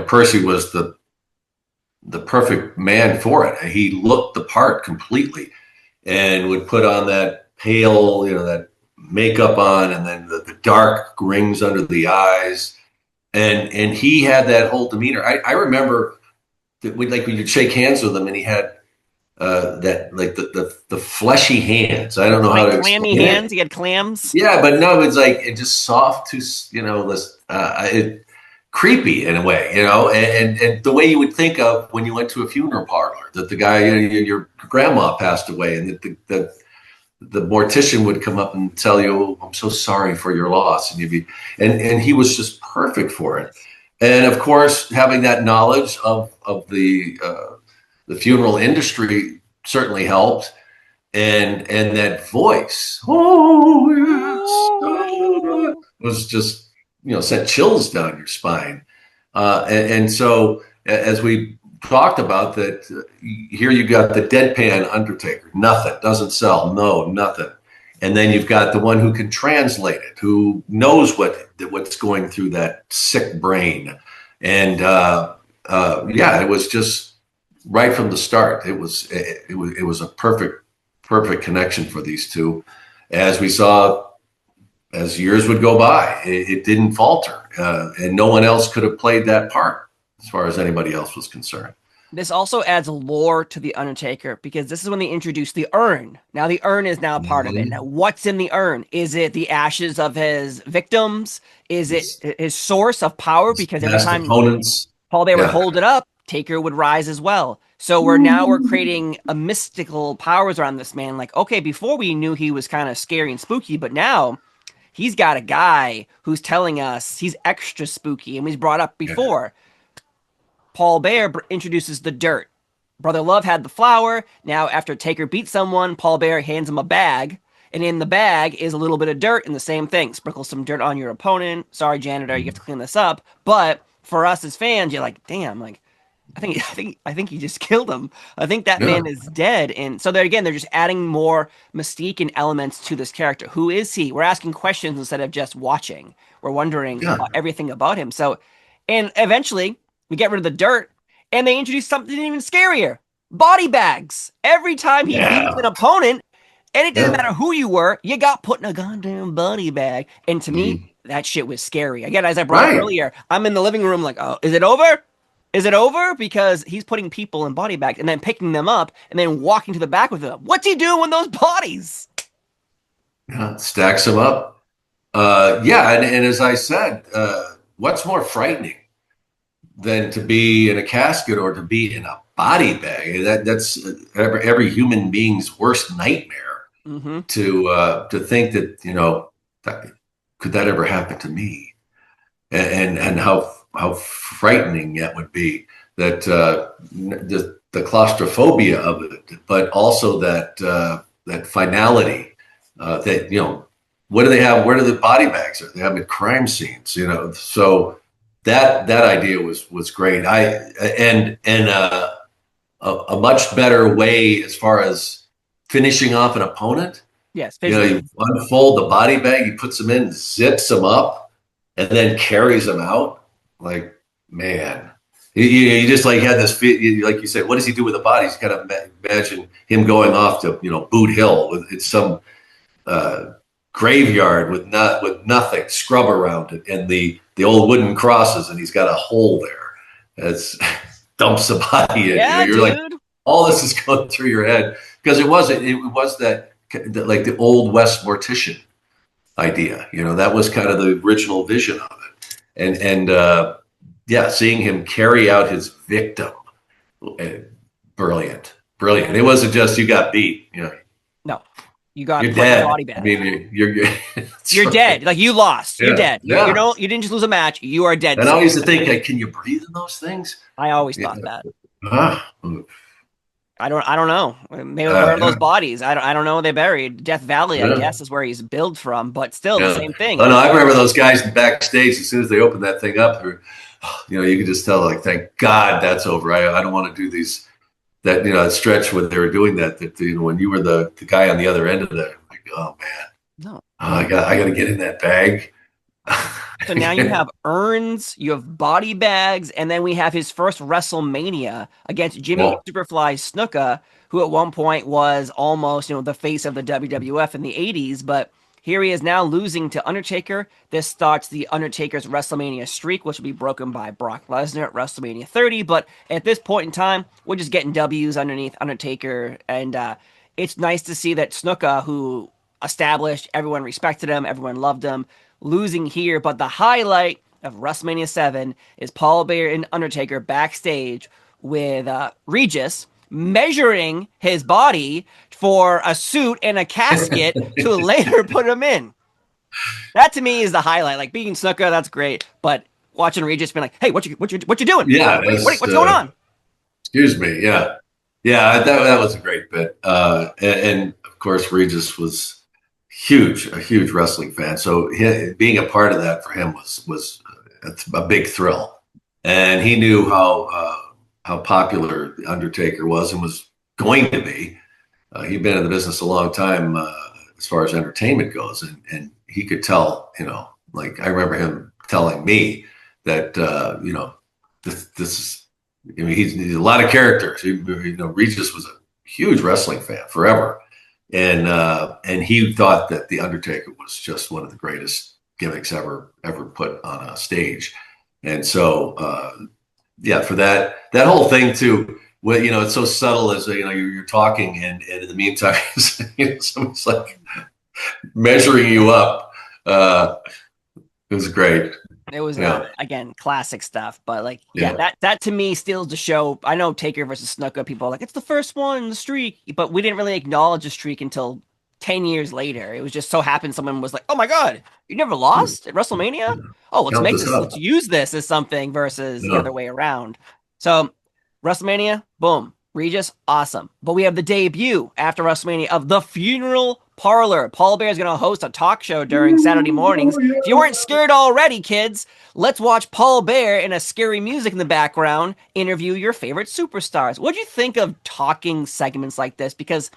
Percy was the perfect man for it. He looked the part completely, and would put on that pale, that makeup on, and then the dark rings under the eyes, and he had that whole demeanor. I remember that when you'd shake hands with him, and he had that like the fleshy hands. I don't know how Like to clammy explain hands. it. He had clams. Yeah, but no, it's like it just soft to this creepy in a way, and the way you would think of when you went to a funeral parlor that the guy, your grandma passed away, and that the mortician would come up and tell you, oh, I'm so sorry for your loss, and and he was just perfect for it. And of course, having that knowledge of the funeral industry certainly helped, and that voice, oh yes, was just sent chills down your spine. And so as we talked about that, here you got the deadpan Undertaker, nothing, doesn't sell, no, nothing. And then you've got the one who can translate it, who knows what's going through that sick brain. And yeah, it was just right from the start. It was a perfect connection for these two. As we saw, as years would go by, it didn't falter, and no one else could have played that part as far as anybody else was concerned. This also adds lore to the Undertaker because this is when they introduced the urn. Now the urn is now part of it. Now Mm-hmm. what's in the urn? Is it the ashes of his victims? Is it His, his source of power? his Because every past time opponents, Paul Bear would yeah, hold it up, Taker would rise as well. So we're creating a mystical powers around this man. Like, okay, before we knew he was kind of scary and spooky, but now he's got a guy who's telling us he's extra spooky, and he's brought up yeah, before. Paul Bear introduces the dirt. Brother Love had the flour. Now, after Taker beats someone, Paul Bear hands him a bag, and in the bag is a little bit of dirt, and the same thing. Sprinkle some dirt on your opponent. Sorry, janitor, you have to clean this up. But for us as fans, you're like, damn, like I think he just killed him. I think that yeah, man is dead. And so they're just adding more mystique and elements to this character. Who is he? We're asking questions instead of just watching. We're wondering yeah, everything about him. So, and eventually we get rid of the dirt, and they introduce something even scarier: body bags. Every time he beats yeah, an opponent, and it didn't yeah. matter who you were, you got put in a goddamn body bag. And to me, Mhm. that shit was scary. Again, as I brought up Right. earlier, I'm in the living room like, oh, is it over? Is it over? Because he's putting people in body bags and then picking them up and then walking to the back with them. What's he doing with those bodies? Yeah, stacks them up. Yeah, and as I said, what's more frightening than to be in a casket or to be in a body bag? That's every human being's worst nightmare. Mm-hmm. To think that that, could that ever happen to me, and how frightening that would be. That the claustrophobia of it, but also that finality. That what do they have? Where do the body bags are? They have at crime scenes. So that idea was great. A much better way as far as finishing off an opponent. Yes, You visually. unfold the body bag, he puts them in, zips them up, and then carries them out. Like, man, you just like had this, like you said, what does he do with the bodies? You kind of imagine him going off to, Boot Hill with some uh, graveyard with nothing, scrub around it, and the old wooden crosses, and he's got a hole there. It's dumps the body in. Yeah, You're like, dude. all this is going through your head because it was that like the old West Mortician idea. That was kind of the original vision of it. And yeah, seeing him carry out his victim, brilliant. It wasn't just you got beat. No, you got You're put your dead. body back. I mean, you're dead. Like you lost. You're dead. You didn't just lose a match. You are dead. And I used to think, can you breathe in those things? I always thought that. Ah. I don't know. Maybe where are those bodies? I don't know. They buried Death Valley. I guess is where he's billed from, but still the same thing. Oh no, I remember those guys backstage. As soon as they opened that thing up, you could just tell, like, thank God that's over. I don't want to do these. That stretch when they were doing that when you were the guy on the other end of that, I'm like, oh man, I got to get in that bag. So now you have urns, you have body bags, and then we have his first WrestleMania against Jimmy Superfly Snuka, who at one point was almost the face of the WWF in the 80s, but here he is now losing to Undertaker. This starts the Undertaker's WrestleMania streak, which will be broken by Brock Lesnar at WrestleMania 30. But at this point in time, we're just getting W's underneath Undertaker. And it's nice to see that Snuka, who established, everyone respected him, everyone loved him, losing here. But the highlight of WrestleMania 7 is Paul Bearer and Undertaker backstage with Regis measuring his body for a suit and a casket to later put him in. That to me is the highlight. Like being Snuka, that's great, but watching Regis being like, "Hey, what you doing? Yeah, what's going on?" Excuse me. Yeah. That was a great bit. And of course, Regis was a huge wrestling fan. So being a part of that for him was a big thrill, and he knew how popular the Undertaker was and was going to be. He'd been in the business a long time as far as entertainment goes, and he could tell, like I remember him telling me that, this is, he's a lot of characters. Regis was a huge wrestling fan forever, and he thought that the Undertaker was just one of the greatest gimmicks ever put on a stage, and so for that whole thing too. Well, it's so subtle as you're talking, and in the meantime, someone's like measuring you up. It was great. It was again classic stuff, but that to me steals the show. I know Taker versus Snuka, people are like it's the first one in the streak, but we didn't really acknowledge the streak until 10 years later. It was just so happened someone was like, "Oh my God, you never lost at WrestleMania? Oh, let's use this as something," versus the other way around. So. WrestleMania, boom. Regis, awesome. But we have the debut after WrestleMania of The Funeral Parlor. Paul Bear is going to host a talk show during Saturday mornings. If you weren't scared already, kids, let's watch Paul Bear and a scary music in the background interview your favorite superstars. What do you think of talking segments like this? Because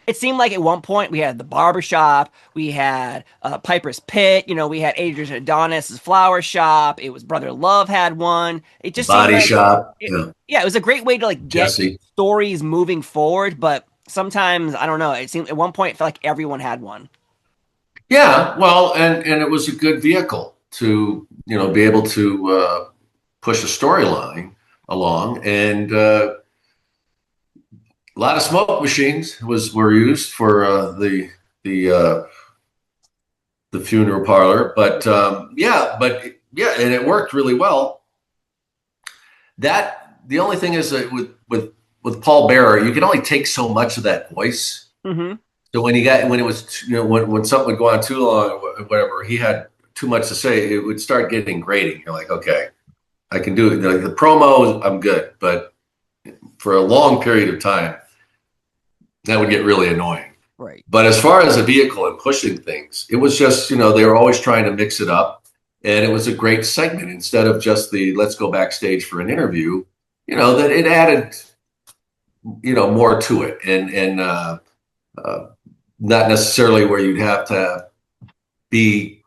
it seemed like at one point we had the barbershop, we had Piper's Pit, we had Adrian Adonis' flower shop. It was Brother Love had one. It just Body shop. It was a great way to get stories moving forward. But sometimes I don't know. It seemed at one point it felt like everyone had one. Yeah, well, and it was a good vehicle to be able to push a storyline along, and a lot of smoke machines were used for the funeral parlor, but and it worked really well. The only thing is that with Paul Bearer, you can only take so much of that voice. Mm-hmm. So when something would go on too long or whatever, he had too much to say, it would start getting grating. You're like, okay, I can do it. The promo, I'm good, but for a long period of time, that would get really annoying. Right. But as far as a vehicle and pushing things, it was just, they were always trying to mix it up. And it was a great segment instead of just the let's go backstage for an interview, that it added, more to it. And not necessarily where you'd have to be,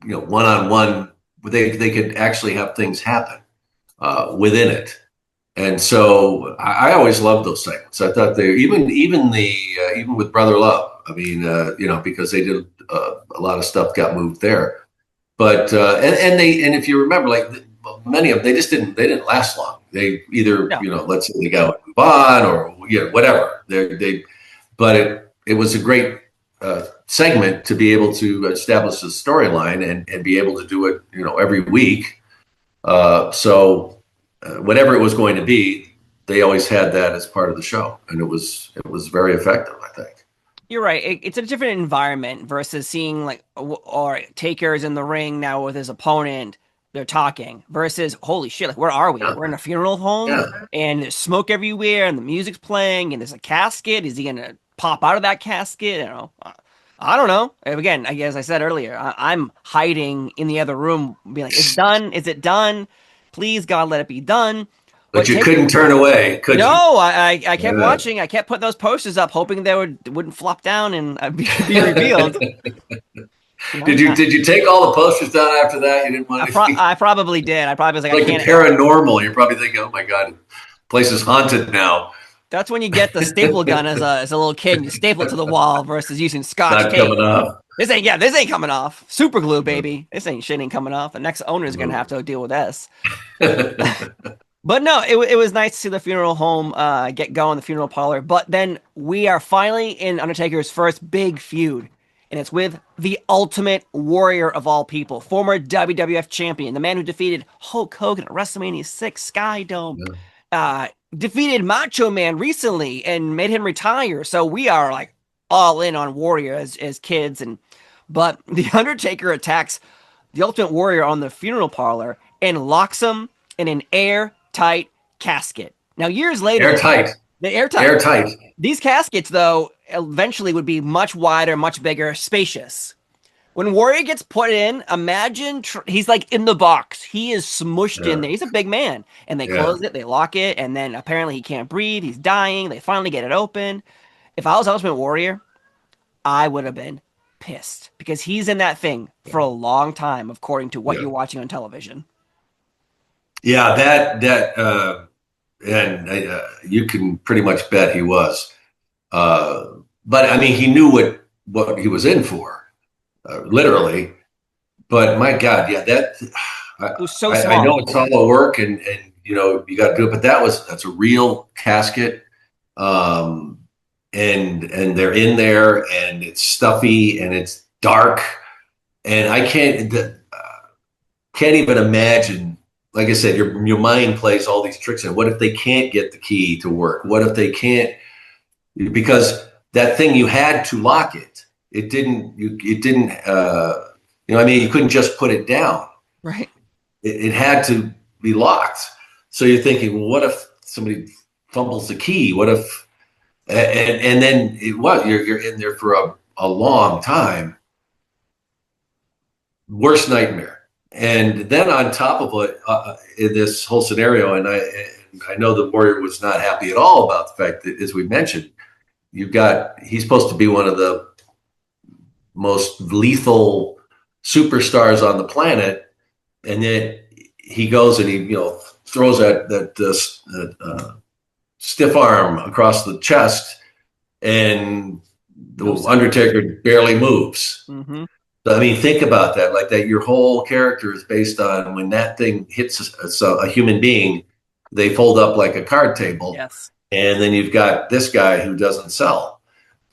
one-on-one. They could actually have things happen within it. And so I always loved those segments. I thought they even with Brother Love. I mean, because they did a lot of stuff got moved there. But and if you remember, like many of them, they didn't last long. They either let's say they got to move on or whatever. But it was a great segment to be able to establish the storyline and be able to do it, every week. So whatever it was going to be, they always had that as part of the show, and it was very effective, I think. You're right. It's a different environment versus seeing like or Taker's in the ring now with his opponent. They're talking versus holy shit, like where are we? Yeah. We're in a funeral home, Yeah. and there's smoke everywhere, and the music's playing, and there's a casket. Is he gonna pop out of that casket? I don't know. Again, as I said earlier, I'm hiding in the other room, being like, "It's done. Is it done? Please, God, let it be done." But you couldn't turn away, could you? No, I kept watching. I kept putting those posters up, hoping they wouldn't flop down and be revealed. Did you take all the posters down after that? You didn't want anything? I probably did. I probably was like, Like I can't. Paranormal. You're probably thinking, "Oh my God, the place is haunted now." That's when you get the staple gun as a little kid and you staple it to the wall versus using Scotch Not tape. coming off. This ain't coming off. Super glue, baby. This ain't coming off. The next owner is gonna have to deal with this. But no, it was nice to see the funeral home get going, the funeral parlor. But then we are finally in Undertaker's first big feud, and it's with the Ultimate Warrior of all people, former WWF champion, the man who defeated Hulk Hogan at WrestleMania 6 Sky Dome, defeated Macho Man recently and made him retire. So we are like all in on Warrior as kids, but the Undertaker attacks the Ultimate Warrior on the funeral parlor and locks him in an airtight casket. Now, years later, airtight. These caskets, though, eventually would be much wider, much bigger, spacious. When Warrior gets put in, imagine he's like in the box. He is smushed in there. He's a big man. And they close it, they lock it, and then apparently he can't breathe. He's dying. They finally get it open. If I was Ultimate Warrior, I would have been pissed because he's in that thing for a long time, according to what you're watching on television. Yeah, and you can pretty much bet he was. But I mean, he knew what he was in for, literally. But my God, that it was so small. I know it's all the work, and you got to do it. But that's a real casket, and they're in there, and it's stuffy, and it's dark, and I can't even imagine. Like I said, your mind plays all these tricks. And what if they can't get the key to work? What if they can't? Because that thing, you had to lock it. It didn't. I mean, you couldn't just put it down. Right. It had to be locked. So you're thinking, well, what if somebody fumbles the key? What if? And then you're in there for a long time. Worst nightmare. And then on top of it, in this whole scenario, and I know the Warrior was not happy at all about the fact that, as we mentioned, he's supposed to be one of the most lethal superstars on the planet, and then he goes and he throws that stiff arm across the chest, and the Undertaker barely moves. Mm-hmm. I mean, think about that. Like that, your whole character is based on when that thing hits a human being, they fold up like a card table. Yes. And then you've got this guy who doesn't sell.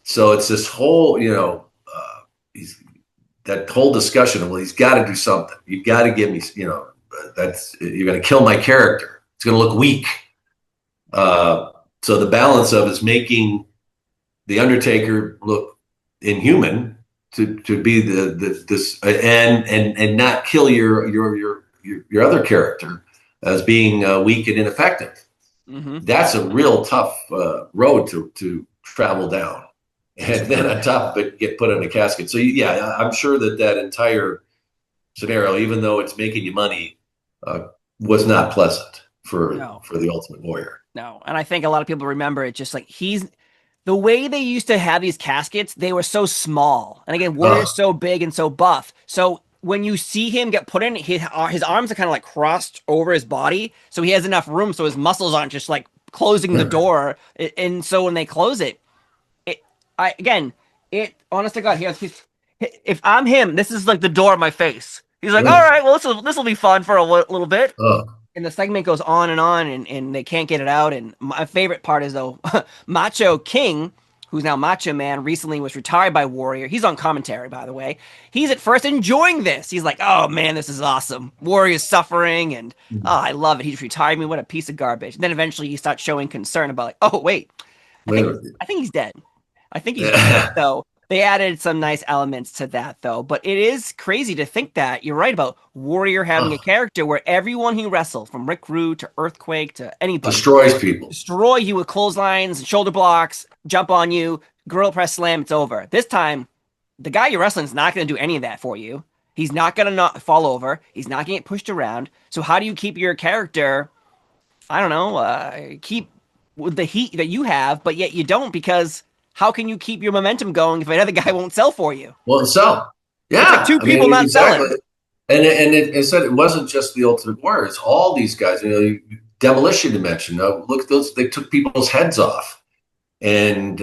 So it's this whole, that whole discussion of, well, he's got to do something. You got to give me, you're going to kill my character. It's going to look weak. So the balance of is making the Undertaker look inhuman. To be this and not kill your other character as being weak and ineffective. Mm-hmm. That's a real tough road to travel down, and then on top of it, get put in a casket. So I'm sure that entire scenario, even though it's making you money, was not pleasant for the Ultimate Warrior. No, and I think a lot of people remember it just like the way they used to have these caskets, they were so small. And again, Warrior's so big and so buff. So when you see him get put in, his arms are kind of like crossed over his body. So he has enough room so his muscles aren't just like closing the door. And so when they close it, honest to God, if I'm him, this is like the door of my face. He's like, all right, well, this will be fun for a little bit. And the segment goes on, and they can't get it out. And my favorite part is, though, Macho King, who's now Macho Man, recently was retired by Warrior. He's on commentary, by the way. He's at first enjoying this. He's like, oh man, this is awesome. Warrior's suffering, and oh, I love it. He just retired me. What a piece of garbage. And then eventually he starts showing concern about like, oh wait, I think he's dead. I think he's dead. So they added some nice elements to that, though. But it is crazy to think that you're right about Warrior having a character where everyone he wrestled, from Rick Rude to Earthquake to anybody, destroys people, destroy you with clotheslines and shoulder blocks, jump on you, gorilla press slam. It's over. This time, the guy you're wrestling is not going to do any of that for you. He's not going to not fall over. He's not going to get pushed around. So how do you keep your character? I don't know. Keep with the heat that you have, but yet you don't, because how can you keep your momentum going if another guy won't sell for you? Won't sell. Yeah. It's like two people not selling. And it said it wasn't just the Ultimate Warrior. It's all these guys. Demolition you mentioned. Look at those. They took people's heads off. And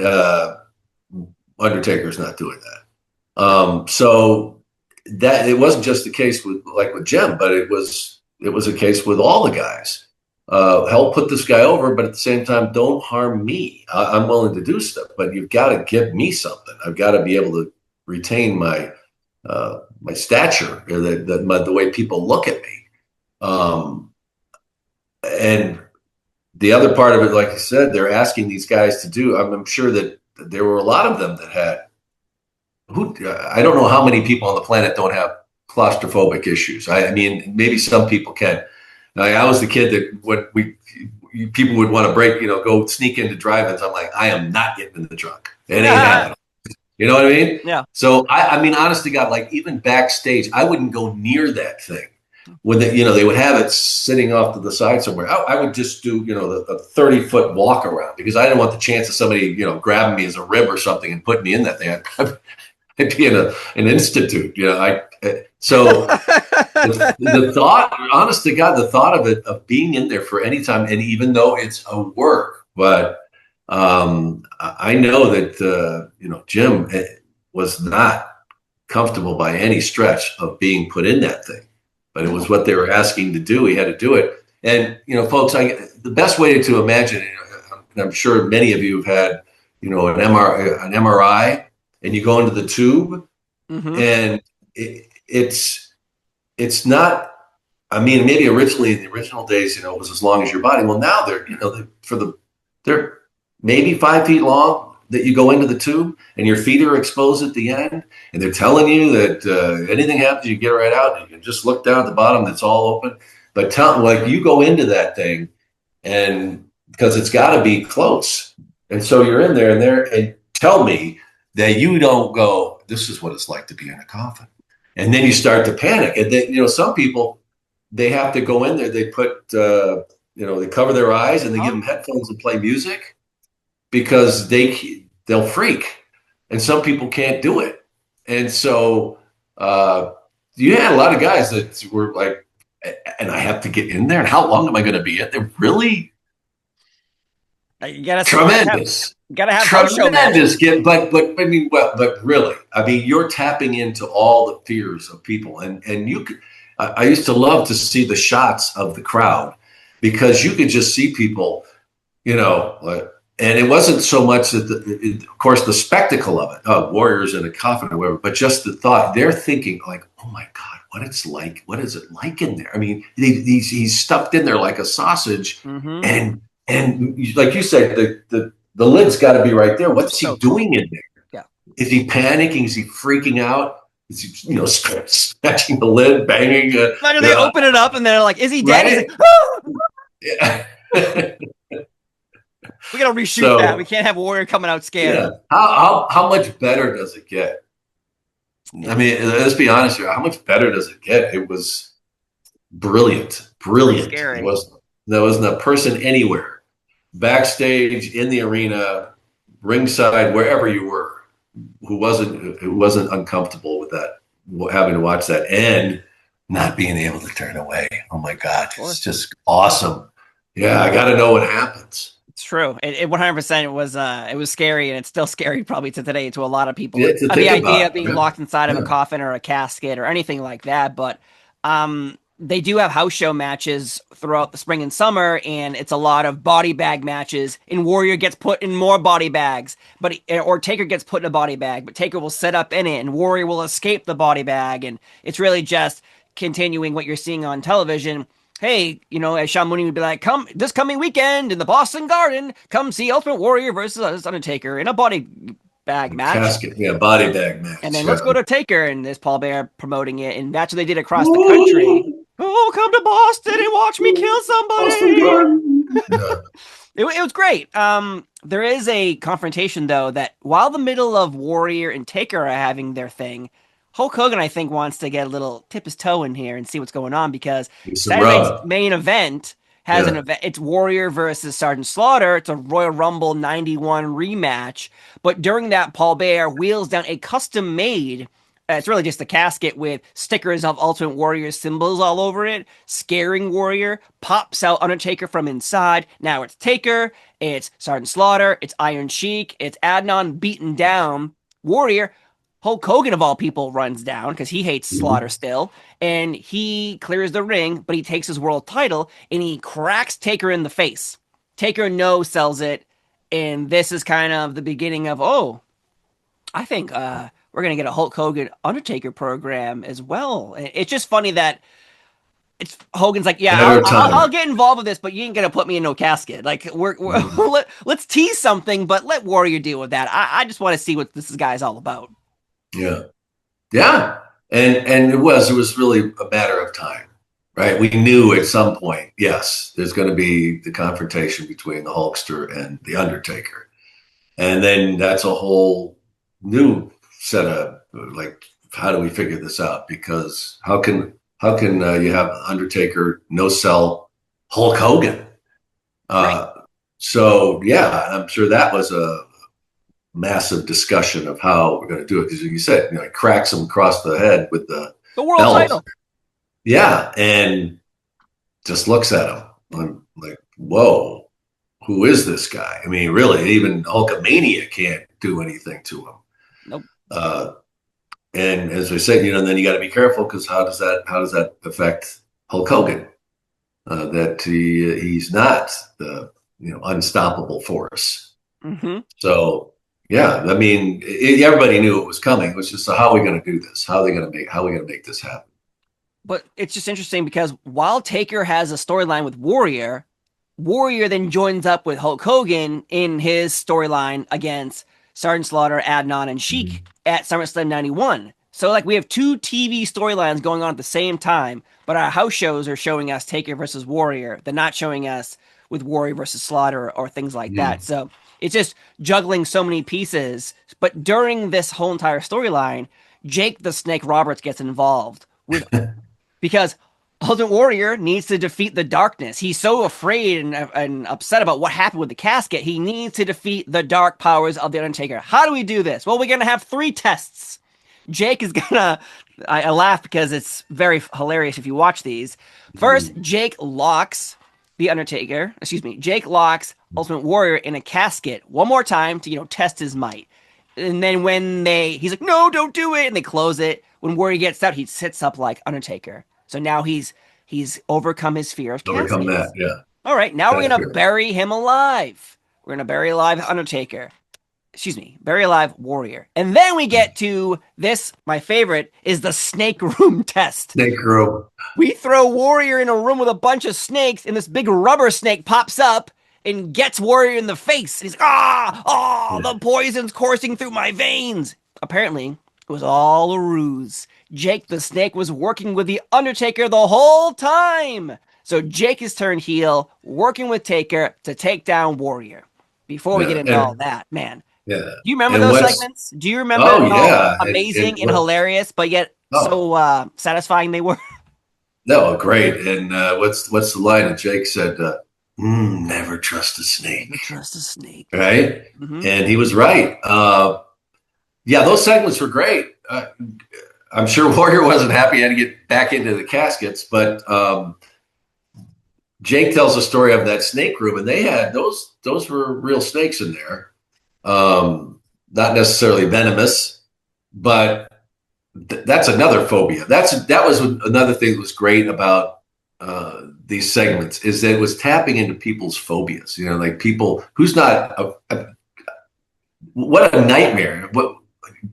Undertaker's not doing that. So that it wasn't just the case with Jim, but it was a case with all the guys. Help put this guy over, but at the same time, don't harm me. I'm willing to do stuff, but you've got to give me something. I've got to be able to retain my stature, the way people look at me. And the other part of it, like I said, they're asking these guys to do. I'm sure that there were a lot of them that had. I don't know how many people on the planet don't have claustrophobic issues. I mean, maybe some people can. I was the kid that when people would want to break, go sneak into drive-ins. I'm like, I am not getting in the trunk. It ain't happening. You know what I mean? Yeah. So I mean, honest to God, like even backstage, I wouldn't go near that thing. When they would have it sitting off to the side somewhere. I would just do, the 30-foot walk around, because I didn't want the chance of somebody, grabbing me as a rib or something and putting me in that thing. I'd be in an institute, So the thought, honest to God, the thought of it, of being in there for any time, and even though it's a work, but I know that, Jim was not comfortable by any stretch of being put in that thing, but it was what they were asking to do. He had to do it. And, folks, the best way to imagine it, and I'm sure many of you have had, an MRI, and you go into the tube, and it's not. I mean, maybe originally in the original days, it was as long as your body. Well, now they're maybe 5 feet long that you go into the tube, and your feet are exposed at the end, and they're telling you that anything happens, you get right out, and you can just look down at the bottom, that's all open. But you go into that thing, and because it's got to be close, and so you're in there, and tell me that you don't go, this is what it's like to be in a coffin. And then you start to panic. And then, some people, they have to go in there. They put, they cover their eyes, and they give them headphones and play music, because they'll freak. And some people can't do it. And so you had a lot of guys that were like, and I have to get in there. And how long am I going to be in there? Really? You gotta tremendous. Gotta have tremendous. But I mean, but really, I mean, you're tapping into all the fears of people, and you could. I used to love to see the shots of the crowd, because you could just see people, and it wasn't so much that of course, the spectacle of it, warriors in a coffin or whatever, but just the thought. They're thinking like, oh my God, what it's like? What is it like in there? I mean, he's stuffed in there like a sausage, and like you said, the lid's got to be right there. What's he doing in there? Yeah. Is he panicking? Is he freaking out? Is he, scratching the lid, banging? They open it up and they're like, "Is he dead?" Right? He's like, "Oh!" Yeah. We gotta reshoot that. We can't have Warrior coming out scared. Yeah. How much better does it get? I mean, let's be honest here. How much better does it get? It was brilliant. Scary. There wasn't a person anywhere, backstage, in the arena, ringside, wherever you were, who wasn't uncomfortable with that, having to watch that, and not being able to turn away. Oh my God, it's just awesome. Yeah, I got to know what happens. It's true. It 100% it was scary, and it's still scary probably to today to a lot of people. Yeah, the idea of being locked inside of a coffin or a casket or anything like that, but they do have house show matches throughout the spring and summer, and it's a lot of body bag matches. And Warrior gets put in more body bags, or Taker gets put in a body bag, but Taker will set up in it, and Warrior will escape the body bag, and it's really just continuing what you're seeing on television. Hey, as Sean Mooney would be like, come this coming weekend in the Boston Garden, come see Ultimate Warrior versus Undertaker in a body bag match. Casket, body bag match. And then let's go to Taker, and there's Paul Bear promoting it, and that's what they did across the country. Oh, come to Boston and watch me kill somebody. It was great. There is a confrontation, though, that while the middle of Warrior and Taker are having their thing, Hulk Hogan, I think, wants to get a little tip his toe in here and see what's going on, because Saturday's main event has an event. It's Warrior versus Sergeant Slaughter. It's a Royal Rumble 91 rematch. But during that, Paul Bear wheels down a custom-made, it's really just a casket with stickers of Ultimate Warrior symbols all over it, scaring Warrior, pops out Undertaker from inside. Now it's Taker, it's Sergeant Slaughter, it's Iron Sheik, it's Adnan beaten down. Warrior, Hulk Hogan, of all people, runs down because he hates Slaughter still, and he clears the ring, but he takes his world title, and he cracks Taker in the face. Taker no-sells it, and this is kind of the beginning of, I think we're going to get a Hulk Hogan Undertaker program as well. It's just funny that Hogan's like, I'll get involved with this, but you ain't going to put me in no casket. Like, let's tease something, but let Warrior deal with that. I just want to see what this guy's all about. Yeah. And it was really a matter of time, right? We knew at some point, yes, there's going to be the confrontation between the Hulkster and the Undertaker. And then that's a whole new set of, like, how do we figure this out? Because how can you have Undertaker no sell Hulk Hogan? Right. So yeah, I'm sure that was a massive discussion of how we're going to do it, because you said, he cracks him across the head with the world title. Yeah, and just looks at him. I'm like, whoa, who is this guy? I mean, really, even Hulkamania can't do anything to him. Nope. And as I said, then you got to be careful, because how does that affect Hulk Hogan? That he's not the unstoppable force. Mm-hmm. So. Yeah, I mean, everybody knew it was coming. It was just, so how are we going to do this? How are we going to make this happen? But it's just interesting, because while Taker has a storyline with Warrior then joins up with Hulk Hogan in his storyline against Sergeant Slaughter, Adnan, and Sheik at SummerSlam 91. So, like, we have two TV storylines going on at the same time, but our house shows are showing us Taker versus Warrior. They're not showing us with Warrior versus Slaughter or things like that. So it's just juggling so many pieces. But during this whole entire storyline, Jake the Snake Roberts gets involved with because Ultimate Warrior needs to defeat the darkness. He's so afraid and upset about what happened with the casket. He needs to defeat the dark powers of the Undertaker. How do we do this? Well, we're going to have 3 tests. Jake is gonna, I laugh because it's very hilarious if you watch these. First, Jake locks Ultimate Warrior in a casket one more time to, test his might. And then when he's like, no, don't do it. And they close it. When Warrior gets out, he sits up like Undertaker. So now he's overcome his fear of caskets. Overcome that, yeah. All right, now we're going to bury him alive. We're going to bury alive Undertaker. Bury alive Warrior. And then we get to this, my favorite, is the snake room test. Snake room. We throw Warrior in a room with a bunch of snakes, and this big rubber snake pops up and gets Warrior in the face. And he's like, the poison's coursing through my veins. Apparently, it was all a ruse. Jake the Snake was working with the Undertaker the whole time. So Jake is turned heel, working with Taker to take down Warrior. Before we get into all that, man. Yeah. Do you remember those segments? Do you remember how amazing and hilarious, but yet so satisfying they were? No, great. And what's the line that Jake said? Never trust a snake. Never trust a snake. Right? Mm-hmm. And he was right. Those segments were great. I'm sure Warrior wasn't happy he had to get back into the caskets, but Jake tells the story of that snake room, and they had those were real snakes in there. Not necessarily venomous, but that's another phobia. That was another thing that was great about these segments, is that it was tapping into people's phobias. You know, like people who's not what a nightmare.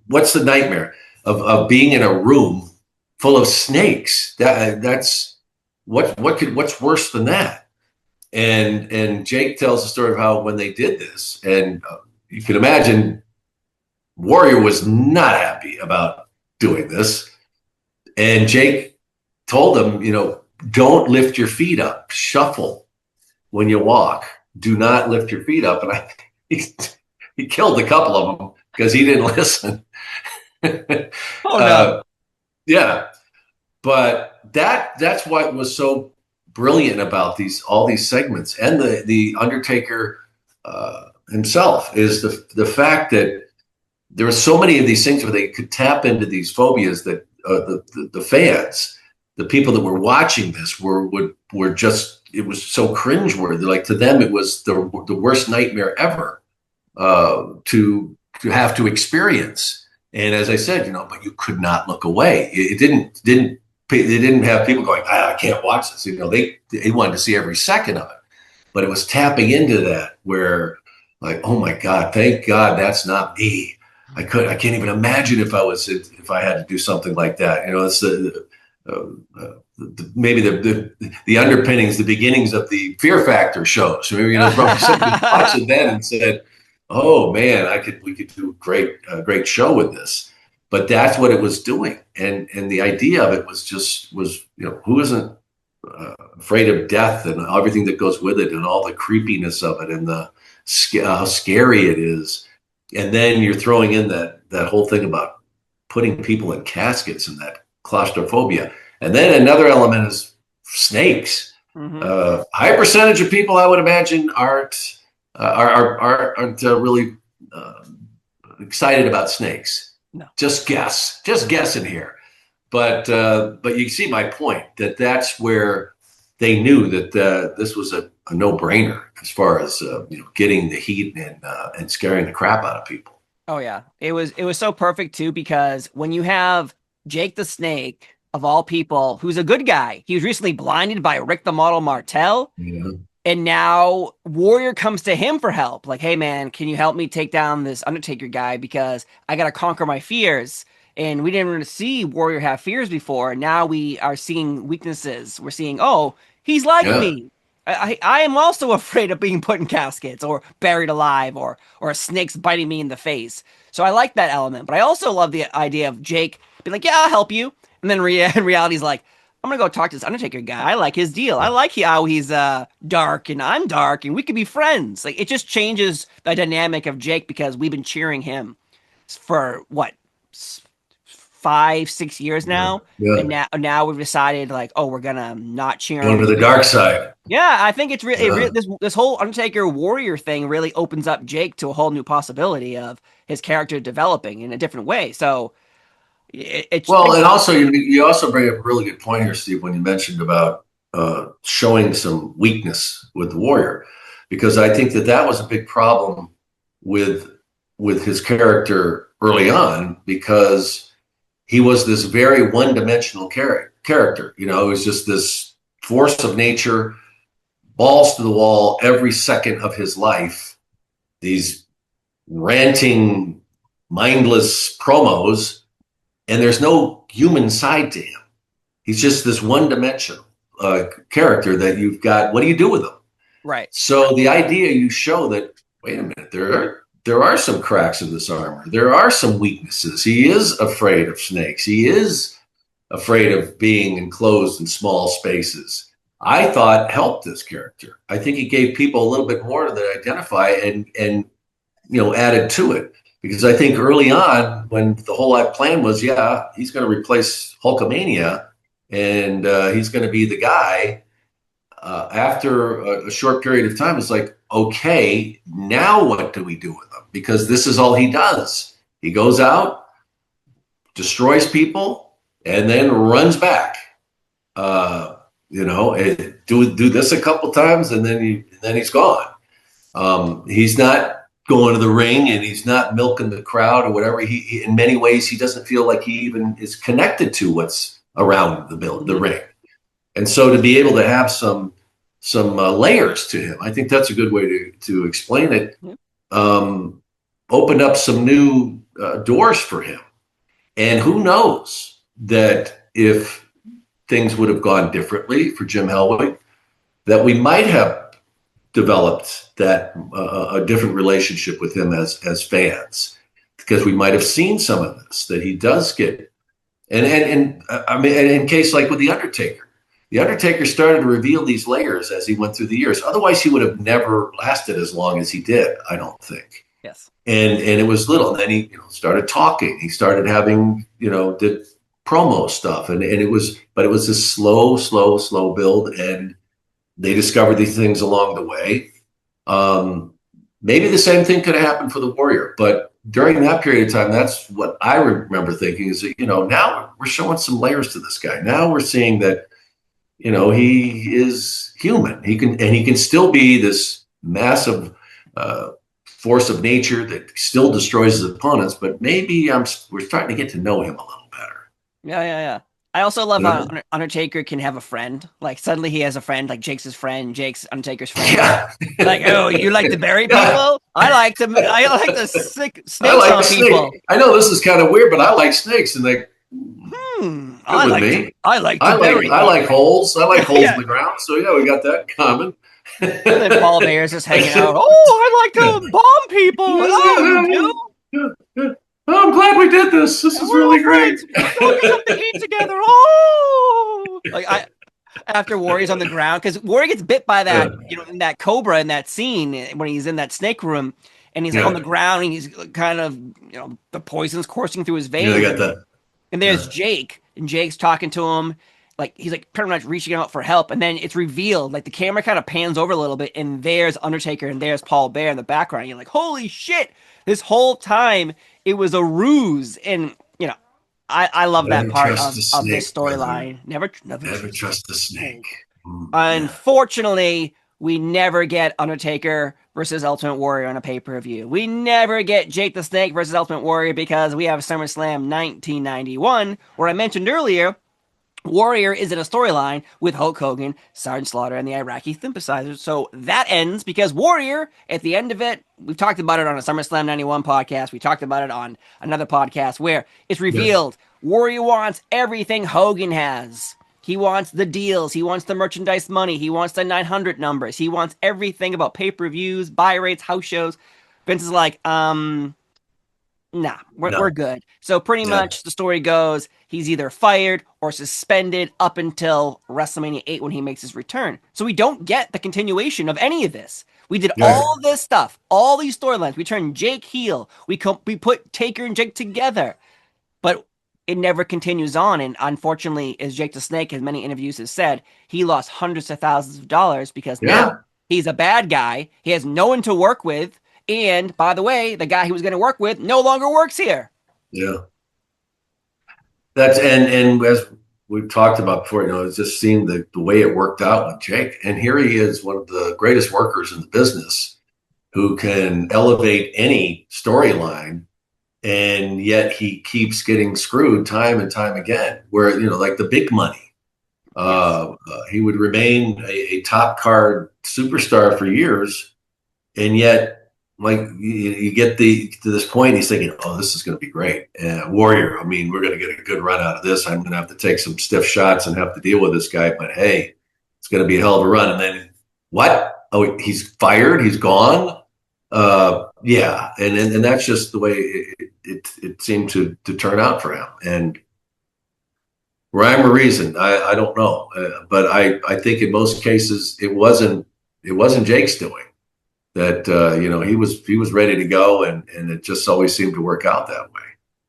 What's the nightmare of being in a room full of snakes? That's what's worse than that? And Jake tells the story of how when they did this, and you can imagine Warrior was not happy about doing this. And Jake told him, you know, don't lift your feet up, shuffle when you walk. Do not lift your feet up. And he killed a couple of them because he didn't listen. Oh no. Yeah. But that's what was so brilliant about all these segments, and the Undertaker himself, is the fact that there were so many of these things where they could tap into these phobias that the fans, the people that were watching this, were just, it was so cringeworthy. Like, to them, it was the worst nightmare ever to have to experience. And as I said, you know, but you could not look away. It they didn't have people going, I can't watch this. You know, they wanted to see every second of it. But it was tapping into that where, like, oh my God, thank God that's not me. I can't even imagine if I had to do something like that. You know, it's maybe the underpinnings, the beginnings of the Fear Factor show. So maybe, you know, somebody watched it then and said, "Oh man, we could do a great show with this." But that's what it was doing, and the idea of it was you know, who isn't afraid of death and everything that goes with it, and all the creepiness of it, and how scary it is. And then you're throwing in that whole thing about putting people in caskets and that claustrophobia. And then another element is snakes. Mm-hmm. High percentage of people, I would imagine, aren't really excited about snakes. No. Just guessing here. But you see my point, that's where they knew that this was a no-brainer as far as you know, getting the heat and scaring the crap out of people. Oh yeah, it was so perfect too, because when you have Jake the Snake, of all people, who's a good guy, he was recently blinded by Rick the Model Martel, Yeah. and now Warrior comes to him for help, like, hey man, can you help me take down this Undertaker guy, because I gotta conquer my fears. And we didn't really see Warrior have fears before. Now we are seeing weaknesses. We're seeing, oh, he's like me. I am also afraid of being put in caskets or buried alive or snakes biting me in the face. So I like that element. But I also love the idea of Jake being like, yeah, I'll help you. And then in reality, he's like, I'm going to go talk to this Undertaker guy. I like his deal. I like how he's dark and I'm dark and we could be friends. Like, it just changes the dynamic of Jake, because we've been cheering him for what, 5-6 years now. Yeah. And now we've decided, like, oh, we're gonna not cheer Going to the dark side. Yeah, I think it's really this whole Undertaker Warrior thing really opens up Jake to a whole new possibility of his character developing in a different way. So it's well, and also you also bring up a really good point here, Steve, when you mentioned about showing some weakness with the Warrior, because I think that was a big problem with his character early on, because he was this very one-dimensional character. You know, it was just this force of nature, balls to the wall every second of his life. These ranting, mindless promos, and there's no human side to him. He's just this one-dimensional character that you've got. What do you do with him? Right. So the idea you show that, wait a minute, there are some cracks in this armor. There are some weaknesses. He is afraid of snakes. He is afraid of being enclosed in small spaces. I thought helped this character. I think he gave people a little bit more to identify and you know, added to it. Because I think early on, when the whole plan was, yeah, he's going to replace Hulkamania and he's going to be the guy. After a short period of time, it's like, okay, now what do we do with him? Because this is all he does. He goes out, destroys people, and then runs back. You know, do this a couple times, and then he's gone. He's not going to the ring and he's not milking the crowd or whatever. He in many ways, he doesn't feel like he even is connected to what's around the ring. And so to be able to have some layers to him, I think that's a good way to explain it. Opened up some new doors for him. And who knows that if things would have gone differently for Jim Hellwig, that we might have developed that a different relationship with him as fans, because we might have seen some of this that he does get. And I mean, in case like with the Undertaker started to reveal these layers as he went through the years. Otherwise, he would have never lasted as long as he did, I don't think. Yes. And it was little. And then he started talking. He started having, did promo stuff. And it was this slow build. And they discovered these things along the way. Maybe the same thing could have happened for the Warrior. But during that period of time, that's what I remember thinking is that, now we're showing some layers to this guy. Now we're seeing that, he is human. He can still be this massive force of nature that still destroys his opponents. But maybe we're starting to get to know him a little better. Yeah. I also love how Undertaker can have a friend. Like suddenly he has a friend. Like Jake's his friend. Jake's Undertaker's friend. Yeah. Like, oh, you like to bury people? I like to sick snakes on snake. people. I know this is kind of weird, but I like snakes, and they. I like holes. I like holes in the ground. So yeah, we got that in common. And then Paul Bear's just hanging out. Oh, I like to bomb people. Oh, I'm glad we did this. This is really great. We'll get something to eat together. Oh, after Warrior's on the ground, because Warrior gets bit by that, in that cobra in that scene when he's in that snake room, and he's on the ground, and he's kind of, the poison's coursing through his veins. Yeah, they got that. And there's Jake, and Jake's talking to him, like he's like pretty much reaching out for help, and then it's revealed, like the camera kind of pans over a little bit, and there's Undertaker and there's Paul Bear in the background. And you're like, holy shit! This whole time it was a ruse, and I love that part of this storyline. Never trust the snake. Unfortunately, we never get Undertaker versus Ultimate Warrior on a pay-per-view. We never get Jake the Snake versus Ultimate Warrior because we have SummerSlam 1991, where I mentioned earlier, Warrior is in a storyline with Hulk Hogan, Sergeant Slaughter, and the Iraqi sympathizers. So that ends because Warrior, at the end of it, we've talked about it on a SummerSlam 91 podcast. We talked about it on another podcast where it's revealed Warrior wants everything Hogan has. He wants the deals. He wants the merchandise money. He wants the 900 numbers. He wants everything about pay-per-views, buy rates, house shows. Vince is like, we're good. So pretty much the story goes, he's either fired or suspended up until WrestleMania 8 when he makes his return. So we don't get the continuation of any of this. We did all this stuff, all these storylines. We turned Jake heel. We put Taker and Jake together. But it never continues on. And unfortunately, as Jake the Snake, as many interviews have said, he lost hundreds of thousands of dollars because now he's a bad guy. He has no one to work with. And by the way, the guy he was going to work with no longer works here. Yeah. That's and as we've talked about before, it's just seeing the way it worked out with Jake. And here he is, one of the greatest workers in the business who can elevate any storyline. And yet he keeps getting screwed time and time again, where, like the big money. He would remain a top card superstar for years. And yet, like, you get to this point, he's thinking, oh, this is going to be great. Warrior, I mean, we're going to get a good run out of this. I'm going to have to take some stiff shots and have to deal with this guy. But hey, it's going to be a hell of a run. And then what? Oh, he's fired. He's gone. And that's just the way it seemed to turn out for him. And rhyme or reason, I don't know, but I think in most cases it wasn't Jake's doing. That he was ready to go, and it just always seemed to work out that way.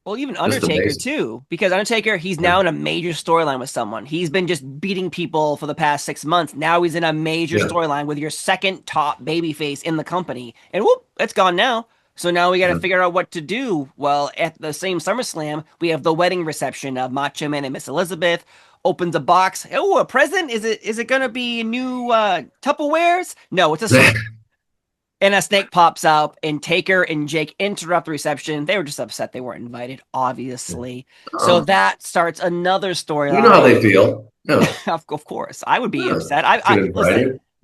Well, even Undertaker too, because Undertaker, he's now in a major storyline with someone. He's been just beating people for the past 6 months. Now he's in a major storyline with your second top babyface in the company, and whoop, it's gone now. So now we got to figure out what to do. Well, at the same SummerSlam, we have the wedding reception of Macho Man and Miss Elizabeth. Opens a box. Oh, a present? Is it going to be new Tupperwares? No, it's a And a snake pops up, and Taker and Jake interrupt the reception. They were just upset they weren't invited, obviously. So that starts another storyline. You know how they feel. Yeah. Of course, I would be Yeah. upset.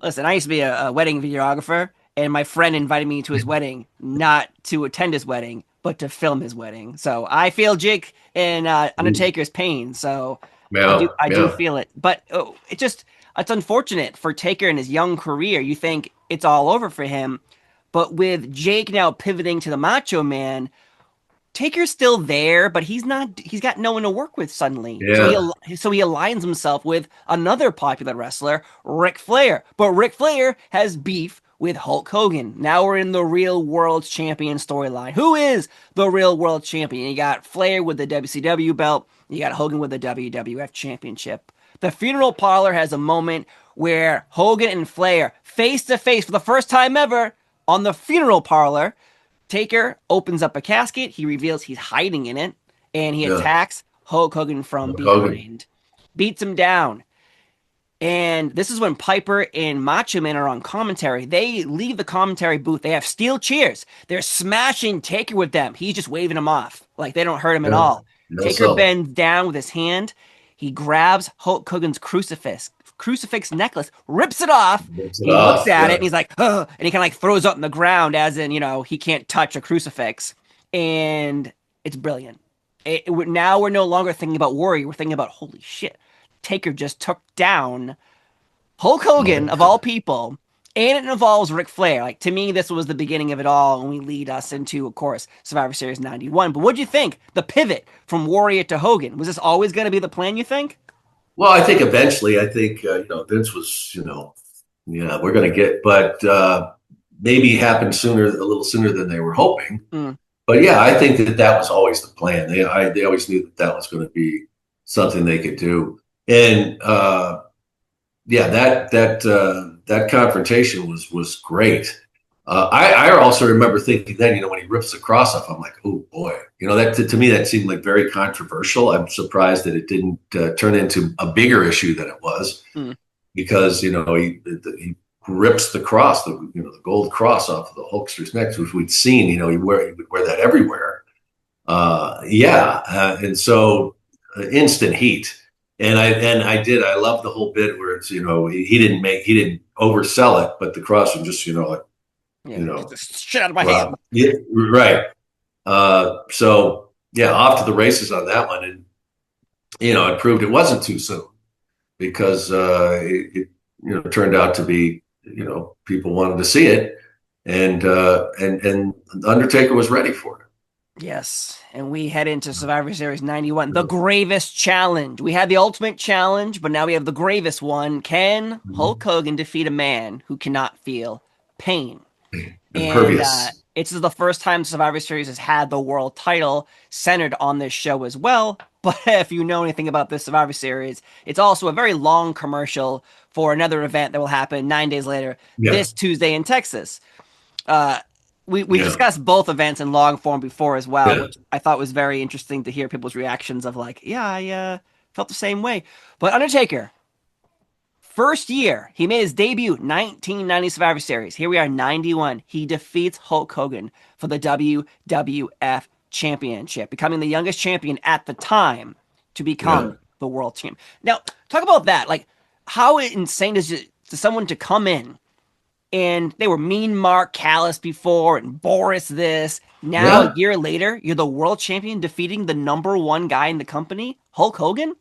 Listen. I used to be a wedding videographer, and my friend invited me to his wedding, not to attend his wedding, but to film his wedding. So I feel Jake and Undertaker's pain. So Yeah. I do feel it. But it's unfortunate for Taker in his young career. You think it's all over for him, but with Jake now pivoting to the Macho Man, Taker's still there, but he's not. He's got no one to work with suddenly. Yeah. So he aligns himself with another popular wrestler, Ric Flair. But Ric Flair has beef with Hulk Hogan. Now we're in the real world champion storyline. Who is the real world champion? You got Flair with the WCW belt. You got Hogan with the WWF championship. The funeral parlor has a moment where Hogan and Flair face to face for the first time ever on the funeral parlor. Taker opens up a casket. He reveals he's hiding in it, and he attacks Hulk Hogan from behind, beats him down. And this is when Piper and Macho Man are on commentary. They leave the commentary booth. They have steel chairs. They're smashing Taker with them. He's just waving them off like they don't hurt him at all. Taker bends down with his hand. He grabs Hulk Hogan's crucifix necklace, rips it off. He looks at it and he's like, oh, and he kind of like throws it on the ground as in, he can't touch a crucifix. And it's brilliant. Now we're no longer thinking about Warrior. We're thinking about, holy shit, Taker just took down Hulk Hogan of all people. And it involves Ric Flair. Like, to me, this was the beginning of it all, and we lead us into, of course, Survivor Series 91. But what'd you think? The pivot from Warrior to Hogan. Was this always going to be the plan, you think? Well, I think eventually, Vince was, we're going to get, but maybe it happened a little sooner than they were hoping. But yeah, I think that was always the plan. They always knew that was going to be something they could do. And that confrontation was great. I also remember thinking then, when he rips the cross off, I'm like, oh boy, that to me that seemed like very controversial. I'm surprised that it didn't turn into a bigger issue than it was, because he rips the cross, the gold cross off of the Hulkster's neck, which we'd seen. He would wear that everywhere. And so instant heat. And I love the whole bit where it's, he didn't oversell it, but the cross was just, just shit out of my hand. Yeah, right. So yeah, off to the races on that one. And, it proved it wasn't too soon, because it turned out to be, people wanted to see it, and Undertaker was ready for it. Yes, and we head into Survivor Series 91, the Gravest Challenge. We had the Ultimate Challenge, but now we have the Gravest one. Can Hulk Hogan defeat a man who cannot feel pain? And it's the first time Survivor Series has had the world title centered on this show as well. But if you know anything about this Survivor Series, it's also a very long commercial for another event that will happen 9 days later, this Tuesday in Texas. We discussed both events in long form before as well, which I thought was very interesting to hear people's reactions of like, I felt the same way. But Undertaker, first year, he made his debut, 1990 Survivor Series. Here we are, 91. He defeats Hulk Hogan for the WWF Championship, becoming the youngest champion at the time to become the world champ. Now, talk about that. Like, how insane is it to someone to come in and they were Mean Mark Callis before and Boris this. Now, a year later, you're the world champion defeating the number one guy in the company, Hulk Hogan?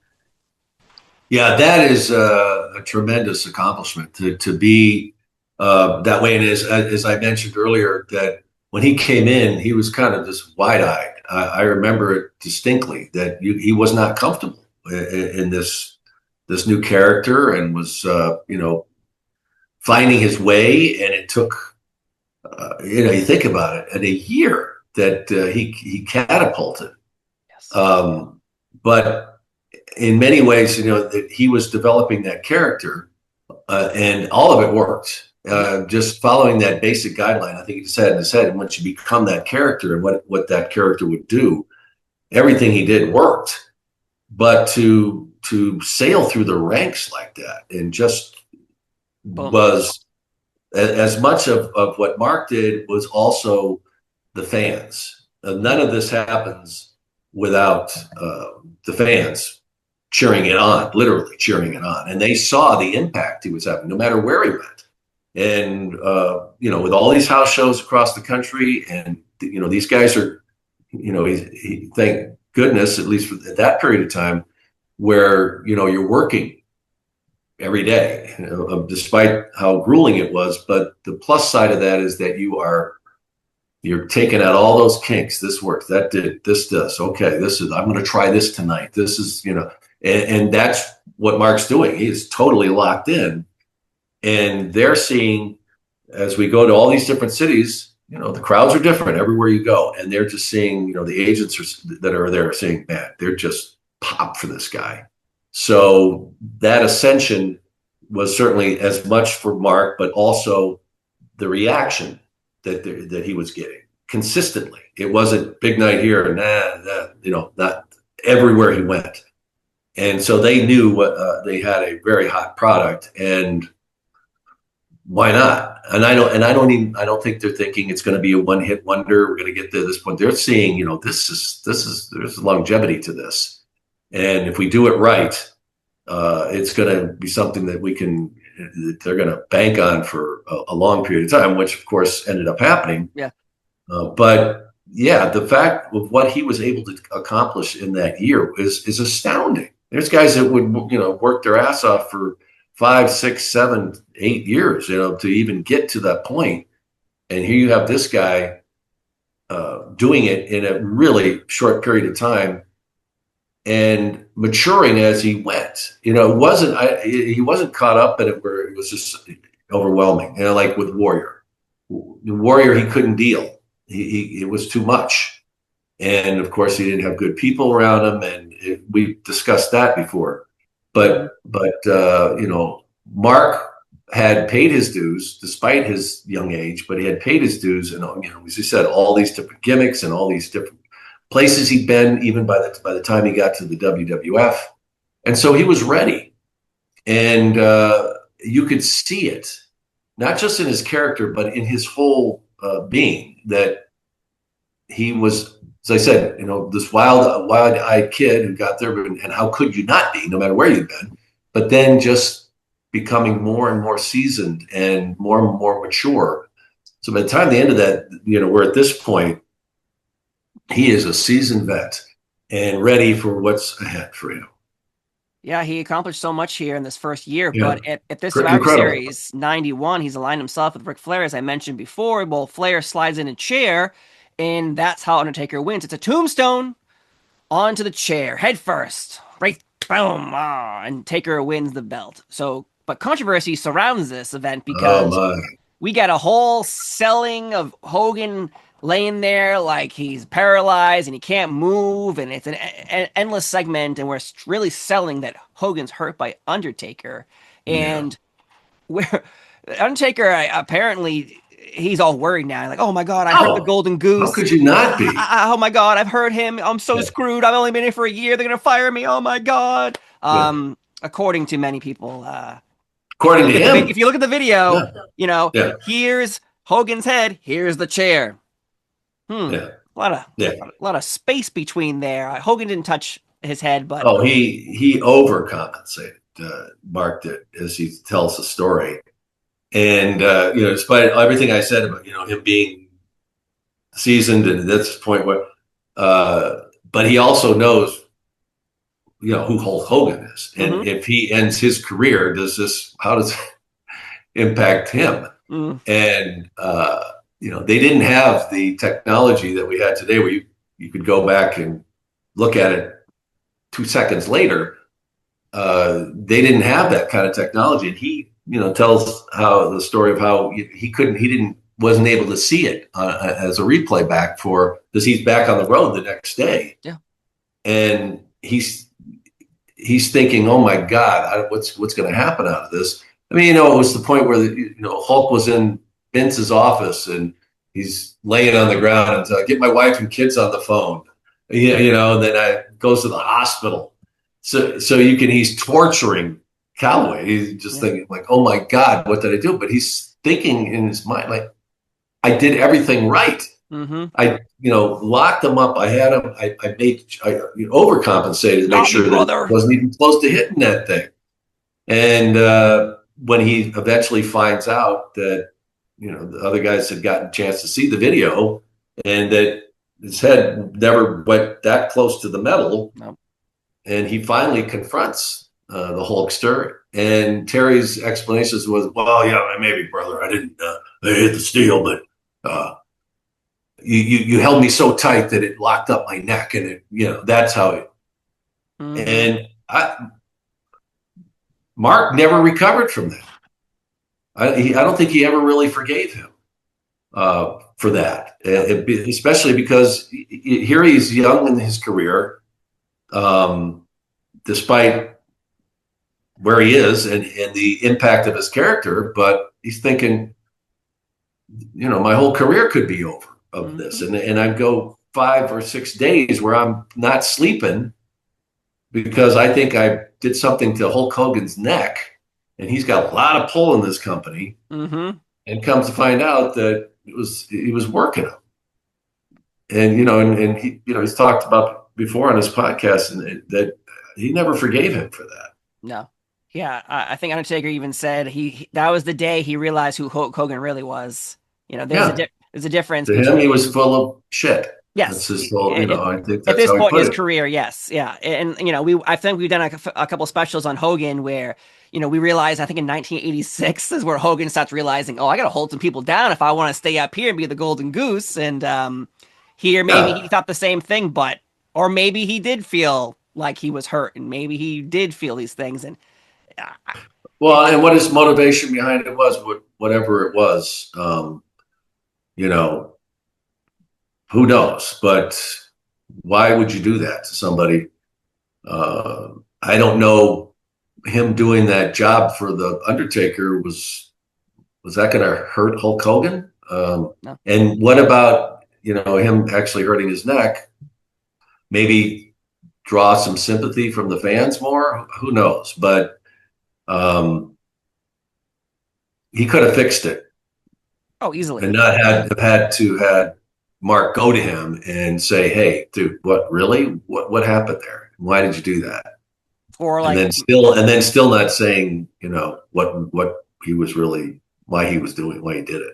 Yeah, that is a tremendous accomplishment to be that way. And as I mentioned earlier, that when he came in, he was kind of just wide-eyed. I remember it distinctly that he was not comfortable in this new character, and was finding his way. And it took you think about it, in a year that he catapulted. Yes. But in many ways, that he was developing that character, and all of it worked. Just following that basic guideline, I think he just had in his head, and once you become that character and what that character would do, everything he did worked. But to sail through the ranks like that, and just was as much of what Mark did was also the fans. None of this happens without the fans cheering it on, literally cheering it on. And they saw the impact he was having, no matter where he went. And, with all these house shows across the country, and, these guys are, thank goodness, at least for that period of time, where, you're working every day, despite how grueling it was. But the plus side of that is that you're taking out all those kinks. This works. That did. This does. Okay. I'm going to try this tonight. This is, and that's what Mark's doing. He is totally locked in. And they're seeing, as we go to all these different cities, the crowds are different everywhere you go. And they're just seeing, the agents that are there saying, man, they're just pop for this guy. So that ascension was certainly as much for Mark, but also the reaction that he was getting consistently. It wasn't big night here and not everywhere he went. And so they knew they had a very hot product, and why not? And I don't think they're thinking it's going to be a one-hit wonder. We're going to get to this point. They're seeing, there's longevity to this. And if we do it right, it's going to be something that they're going to bank on for a long period of time, which of course ended up happening. Yeah. But yeah, the fact of what he was able to accomplish in that year is astounding. There's guys that would, work their ass off for 5, 6, 7, 8 years, to even get to that point. And here you have this guy doing it in a really short period of time and maturing as he went. He wasn't caught up in it where it was just overwhelming, like with Warrior. Warrior, he couldn't deal. It was too much. And of course, he didn't have good people around him. And we discussed that before. But Mark had paid his dues despite his young age, but he had paid his dues. And, as you said, all these different gimmicks and all these different places he'd been, even by the time he got to the WWF. And so he was ready. And you could see it, not just in his character, but in his whole being, that he was, as I said, this wild-eyed kid who got there, and how could you not be, no matter where you've been, but then just becoming more and more seasoned and more mature. So by the time the end of that, we're at this point, he is a seasoned vet and ready for what's ahead for him. Yeah, he accomplished so much here in this first year, Yeah. but at this Survivor Series 91, he's aligned himself with Ric Flair, as I mentioned before. Well, Flair slides in a chair, and that's how Undertaker wins. It's a tombstone onto the chair, head first, right, boom, and Taker wins the belt. So, but controversy surrounds this event because we got a whole selling of Hogan laying there like he's paralyzed and he can't move, and it's an endless segment, and we're really selling that Hogan's hurt by Undertaker. And where Undertaker, apparently he's all worried now, like, oh my god, I hurt the golden goose. How could you not be? Oh my god, I've hurt him, I'm so screwed, I've only been here for a year, they're gonna fire me, oh my god. According to many people, according to him, if you look at the video, here's Hogan's head, here's the chair. A lot of space between there. Hogan didn't touch his head, but he overcompensated. Mark did, as he tells the story, and despite everything I said about him being seasoned and that's the point where, but he also knows who Hulk Hogan is, and if he ends his career, how does it impact him? And they didn't have the technology that we had today where you could go back and look at it 2 seconds later. They didn't have that kind of technology. And he, tells the story of how wasn't able to see it as a replay back because he's back on the road the next day. Yeah. And he's thinking, oh my God, what's going to happen out of this? I mean, it was the point where Hulk was in Vince's office and he's laying on the ground and get my wife and kids on the phone, and then I goes to the hospital. So he's torturing Callaway. He's just thinking like, oh my God, what did I do? But he's thinking in his mind, like, I did everything right. Mm-hmm. I, locked him up. I had him. I overcompensated to make Got me, sure that it brother. wasn't even close to hitting that thing. And when he eventually finds out that, the other guys had gotten a chance to see the video and that his head never went that close to the metal, Nope. and he finally confronts the Hulkster. And Terry's explanations was, well, yeah, maybe, brother, I didn't hit the steel, but you held me so tight that it locked up my neck, and that's how it. Mm-hmm. And Mark never recovered from that. I don't think he ever really forgave him for that, especially because here he's young in his career, despite where he is and the impact of his character. But he's thinking, my whole career could be over of this, and I go 5 or 6 days where I'm not sleeping because I think I did something to Hulk Hogan's neck, and he's got a lot of pull in this company. Mm-hmm. And comes to find out that he was working him. And and he he's talked about before on his podcast that he never forgave him for that. No. Yeah, I think Undertaker even said that was the day he realized who Hulk Hogan really was. There's a difference. To him, he was full of shit. Yes, that's his whole. I think that's at this how point he in put his career, yes, yeah, and I think we've done a couple specials on Hogan where we realized, I think in 1986 is where Hogan starts realizing, oh, I got to hold some people down if I want to stay up here and be the golden goose. And here maybe he thought the same thing, or maybe he did feel like he was hurt, and maybe he did feel these things. And and what his motivation behind it was, whatever it was, who knows? But why would you do that to somebody? I don't know. Him doing that job for the Undertaker was that going to hurt Hulk Hogan? No. And what about him actually hurting his neck? Maybe draw some sympathy from the fans more. Who knows? But he could have fixed it. Oh, easily. And not had to had Mark go to him and say, "Hey, dude, what happened there? Why did you do that?" Or and then still not saying, what he was really, why he was doing, why he did it.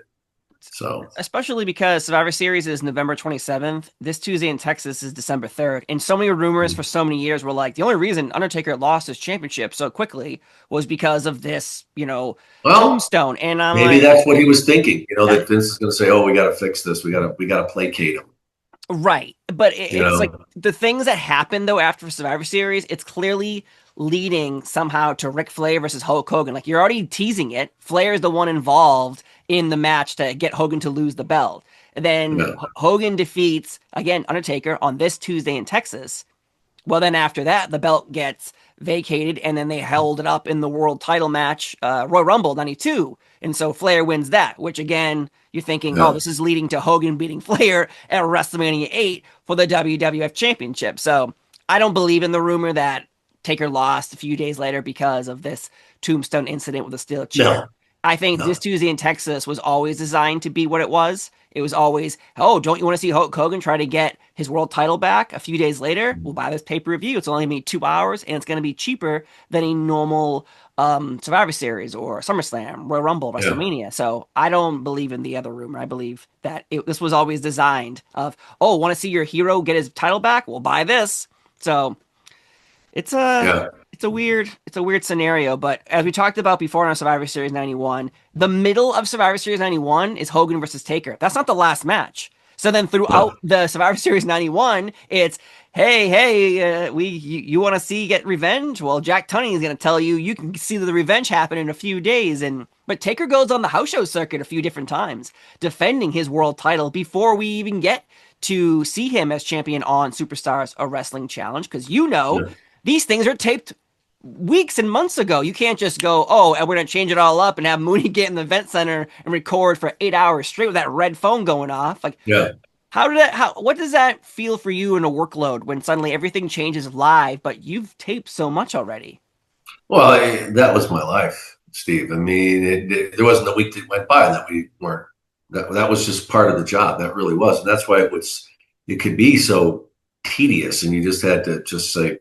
So especially because Survivor Series is November 27th. This Tuesday in Texas is December 3rd. And so many rumors for so many years were like, the only reason Undertaker lost his championship so quickly was because of this, Tombstone. And maybe that's what he was thinking, that Vince is going to say, oh, we got to fix this. We got to placate him. Right. But it's like the things that happened though after Survivor Series, it's clearly leading somehow to Ric Flair versus Hulk Hogan. Like, you're already teasing it. Flair is the one involved in the match to get Hogan to lose the belt. And then Hogan defeats, again, Undertaker on this Tuesday in Texas. Well, then after that, the belt gets vacated, and then they held it up in the world title match, Royal Rumble 92. And so Flair wins that, which again, you're thinking, oh, this is leading to Hogan beating Flair at WrestleMania 8 for the WWF Championship. So I don't believe in the rumor that Taker lost a few days later because of this Tombstone incident with a steel chair. No. I think this Tuesday in Texas was always designed to be what it was. It was always, oh, don't you want to see Hulk Hogan try to get his world title back a few days later? We'll buy this pay-per-view. It's only going to be 2 hours, and it's going to be cheaper than a normal Survivor Series or SummerSlam, Royal Rumble, WrestleMania. So I don't believe in the other rumor. I believe that this was always designed of, oh, want to see your hero get his title back? We'll buy this. So it's a weird scenario, but as we talked about before on Survivor Series 91, the middle of Survivor Series 91 is Hogan versus Taker. That's not the last match. So then throughout the Survivor Series 91, it's, hey, you want to get revenge? Well, Jack Tunney is going to tell you can see the revenge happen in a few days. But Taker goes on the house show circuit a few different times, defending his world title before we even get to see him as champion on Superstars A Wrestling Challenge, because these things are taped weeks and months ago. You can't just go, oh, and we're going to change it all up and have Mooney get in the event center and record for 8 hours straight with that red phone going off. Like, what does that feel for you in a workload when suddenly everything changes live, but you've taped so much already? Well, that was my life. Steve. I mean, there wasn't a week that went by that we weren't. That was just part of the job. That really was, and that's why it could be so tedious, and you just had to just say,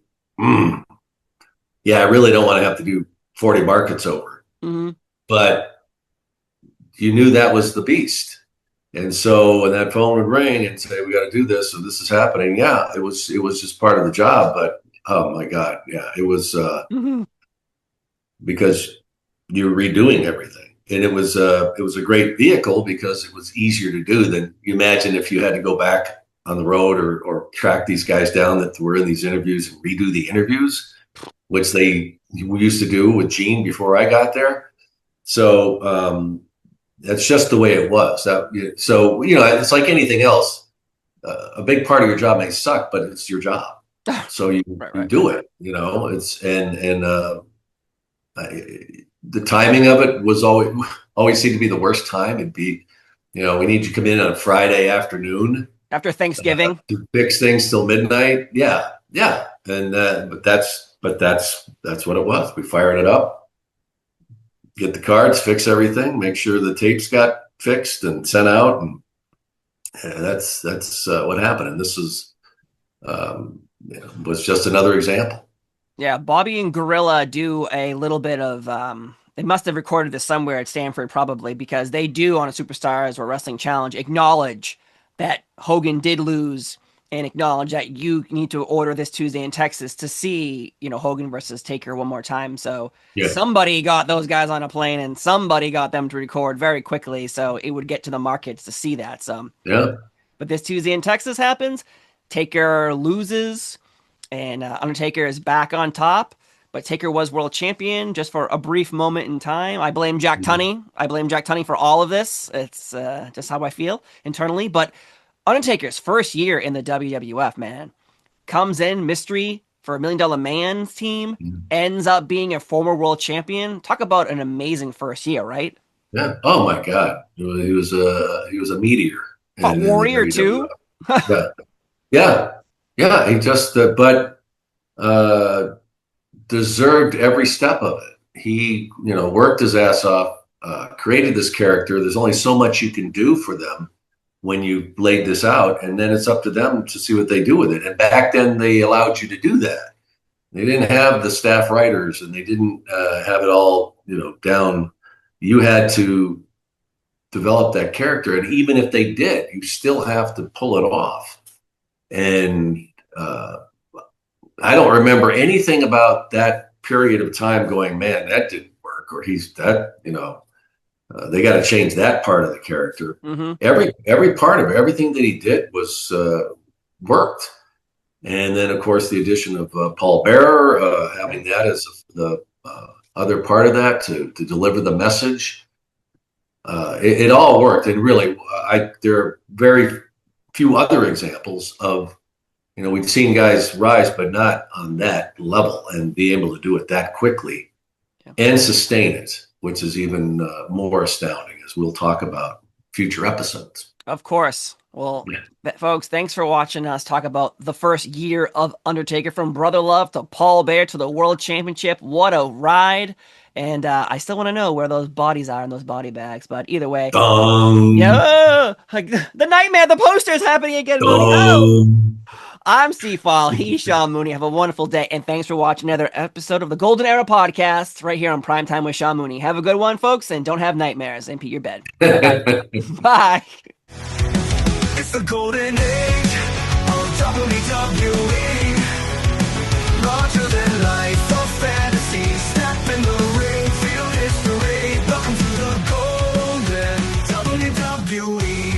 yeah, I really don't want to have to do 40 markets over. Mm-hmm. But you knew that was the beast. And so when that phone would ring and say, we got to do this, and this is happening. Yeah, it was just part of the job. But oh my God. Yeah, it was because you're redoing everything. And it was a great vehicle because it was easier to do than you imagine if you had to go back on the road or track these guys down that were in these interviews and redo the interviews, which we used to do with Gene before I got there. So that's just the way it was. So, it's like anything else. A big part of your job may suck, but it's your job. So you do it, it's, and the timing of it was always seemed to be the worst time. It'd be, we need you to come in on a Friday afternoon after Thanksgiving to fix things till midnight. Yeah. And but that's what it was. We fired it up, get the cards, fix everything, make sure the tapes got fixed and sent out, and that's what happened. And this was just another example. Yeah, Bobby and Gorilla do a little bit of, they must have recorded this somewhere at Stanford probably, because they do on a Superstars or Wrestling Challenge acknowledge that Hogan did lose and acknowledge that you need to order this Tuesday in Texas to see, Hogan versus Taker one more time. So somebody got those guys on a plane and somebody got them to record very quickly so it would get to the markets to see that. So, but this Tuesday in Texas happens, Taker loses, and Undertaker is back on top, but Taker was world champion just for a brief moment in time. I blame Jack Tunney. I blame Jack Tunney for all of this. It's just how I feel internally. But Undertaker's first year in the WWF, man, comes in mystery for $1 Million Man's team, ends up being a former world champion. Talk about an amazing first year, right? Yeah. Oh my God, he was a meteor. A warrior too. Yeah. He just, deserved every step of it. He, worked his ass off, created this character. There's only so much you can do for them when you laid this out, and then it's up to them to see what they do with it. And back then they allowed you to do that. They didn't have the staff writers, and they didn't have it all, down. You had to develop that character. And even if they did, you still have to pull it off. And I don't remember anything about that period of time going, man, that didn't work, or they got to change that part of the character. Mm-hmm. Every part of it, everything that he did was worked. And then, of course, the addition of Paul Bearer, having that as the other part of that to deliver the message, it all worked. And really, there are very few other examples of, we've seen guys rise, but not on that level, and be able to do it that quickly and sustain it, which is even more astounding, as we'll talk about future episodes. Of course. Well, folks, thanks for watching us talk about the first year of Undertaker, from Brother Love to Paul Bearer to the World Championship. What a ride. And I still want to know where those bodies are in those body bags. But either way, like the nightmare, the poster is happening again. I'm Steve Fall. He's Sean Mooney. Have a wonderful day. And thanks for watching another episode of the Golden Era Podcast right here on Primetime with Sean Mooney. Have a good one, folks, and don't have nightmares and pee your bed. Bye. It's the golden age of WWE. Larger than life of fantasy. Step in the ring, feel history. Welcome to the golden WWE.